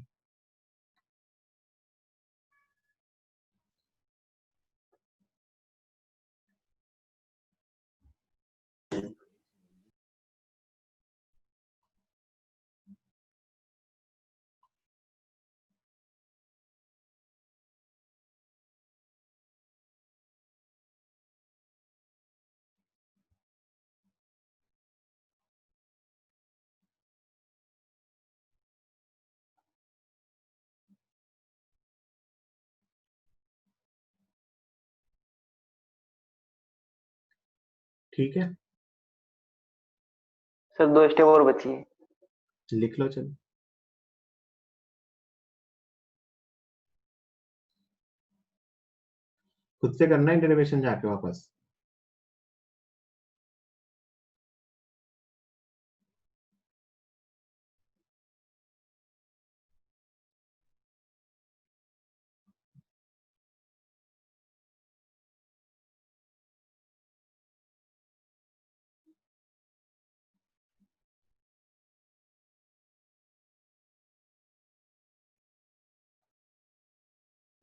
ठीक है, सर 2 स्टेप और बची है। लिख लो चलो। खुद से करना है डेरिवेशन जाके वापस।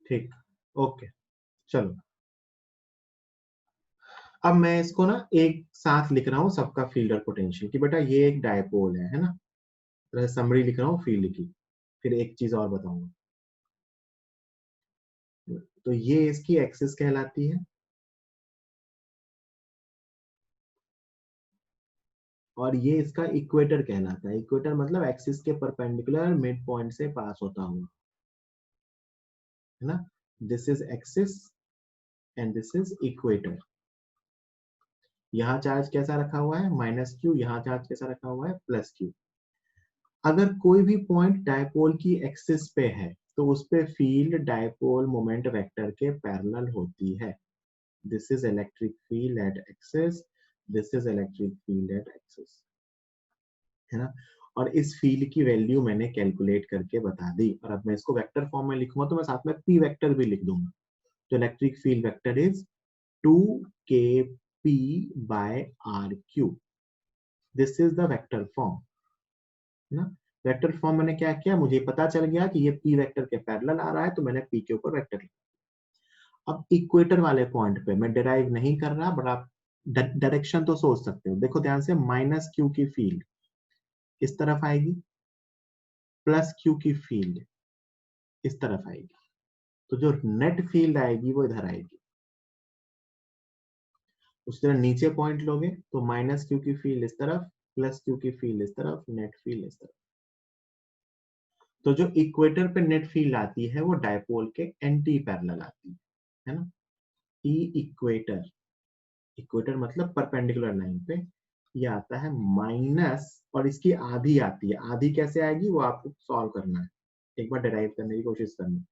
ठीक, ओके, चलो अब मैं इसको ना एक साथ लिख रहा हूँ सबका फील्ड और पोटेंशियल कि बेटा ये एक डायपोल है ना, तो समरी लिख रहा हूँ फील्ड की। फिर एक चीज और बताऊंगा, तो ये इसकी एक्सिस कहलाती है और ये इसका इक्वेटर कहलाता है। इक्वेटर मतलब एक्सिस के परपेंडिकुलर मिड पॉइंट से पास होता हुआ, है ना। This is axis and this is equator. यहाँ चार्ज कैसा रखा हुआ है, -q, यहाँ चार्ज कैसा रखा हुआ है, +q। अगर कोई भी पॉइंट डायपोल की एक्सिस पे है तो उस पे फील्ड डायपोल मोमेंट वेक्टर के पैरेलल होती है। This is electric field at axis, this is electric field at axis, है ना। और इस फील्ड की वैल्यू मैंने कैलकुलेट करके बता दी, और अब मैं इसको वेक्टर फॉर्म में लिखूंगा तो मैं साथ में पी वेक्टर भी लिख दूंगा। तो electric field vector is 2kp/r3। This is the vector form, है ना। वेक्टर फॉर्म मैंने क्या किया, मुझे पता चल गया कि ये पी वेक्टर के पैरेलल आ रहा है, तो मैंने पी के ऊपर वेक्टर लिखा। अब इक्वेटर वाले पॉइंट पे मैं डिराइव नहीं कर रहा, बट आप डायरेक्शन तो सोच सकते हो। देखो ध्यान से, -q की फील्ड इस तरफ आएगी, +q की फील्ड इस तरफ आएगी, तो जो नेट फील्ड आएगी वो इधर आएगी। उस तरह नीचे पॉइंट लोगे तो -q की फील्ड इस तरफ, +q की फील्ड इस तरफ, नेट फील्ड इस तरफ। तो जो इक्वेटर पे नेट फील्ड आती है वो डायपोल के एंटी पैरेलल आती है ना। ई इक्वेटर, इक्वेटर मतलब परपेंडिकुलर लाइन पे, ये आता है माइनस, और इसकी आधी आती है। आधी कैसे आएगी वो आपको सॉल्व करना है, एक बार डिराइव करने की कोशिश करनी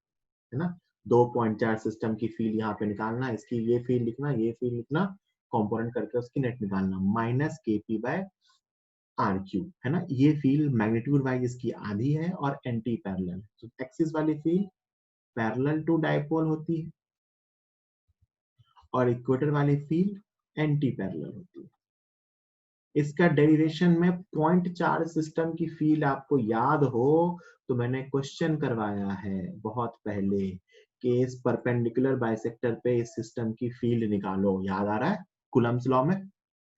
है ना। 2.4 सिस्टम की फील्ड यहाँ पे निकालना, इसकी ये फील्ड लिखना, ये फील्ड लिखना, कंपोनेंट करके उसकी नेट निकालना, -kp/r3, है ना। ये फील्ड मैग्नीट्यूड वाइज इसकी आधी है और एंटी पैरेलल, तो एक्सिस वाली फील्ड पैरेलल टू डायपोल होती है और इक्वेटर वाली फील्ड एंटी पैरेलल होती है। इसका डेरिवेशन में 0.4 सिस्टम की फील्ड आपको याद हो तो मैंने क्वेश्चन करवाया है बहुत पहले कि इस परपेंडिकुलर बाइसेक्टर पे इस सिस्टम की फील्ड निकालो। याद आ रहा है कूलम्स लॉ में, है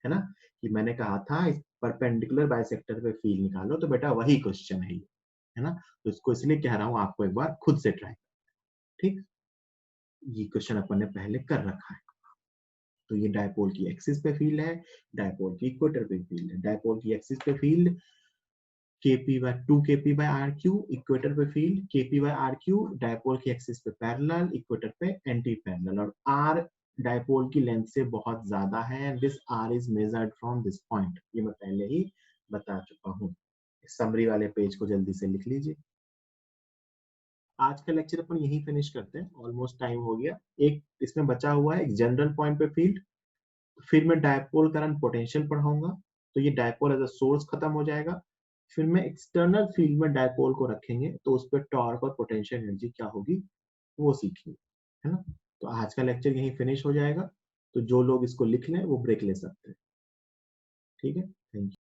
ना, कि मैंने कहा था इस परपेंडिकुलर बाइसेक्टर पे फील्ड निकालो, तो बेटा वही क्वेश्चन है ना। तो इसको इसलिए कह रहा हूं आपको एक बार खुद से ट्राई, ठीक। ये क्वेश्चन अपन ने पहले कर रखा है। तो ये डायपोल की एक्सिस पे फील्ड है, डायपोल की इक्वेटर पे फील्ड है। डायपोल की एक्सिस पे फील्ड kp/2kp/r3, इक्वेटर पे फील्ड kp/r3, डायपोल की एक्सिस पे पैरेलल, इक्वेटर पे एंटी पैरेलल, और r डायपोल की लेंथ से बहुत ज्यादा है। This r is measured from this point, ये मैं पहले ही बता चुका हूँ। समरी वाले पेज को जल्दी से लिख लीजिए। आज का लेक्चर अपन यही फिनिश करते हैं, ऑलमोस्ट टाइम हो गया। एक इसमें बचा हुआ है एक जनरल पॉइंट पे फील्ड, फिर मैं डायपोल करंट पोटेंशियल पढ़ाऊंगा, तो ये डायपोल एज अ सोर्स खत्म हो जाएगा। फिर मैं एक्सटर्नल फील्ड में डायपोल को रखेंगे तो उस पर टॉर्क और पोटेंशियल एनर्जी क्या होगी वो सीखेंगे, है ना। तो आज का लेक्चर यहीं फिनिश हो जाएगा, तो जो लोग इसको लिख लें वो ब्रेक ले सकते हैं, ठीक है। Thank you.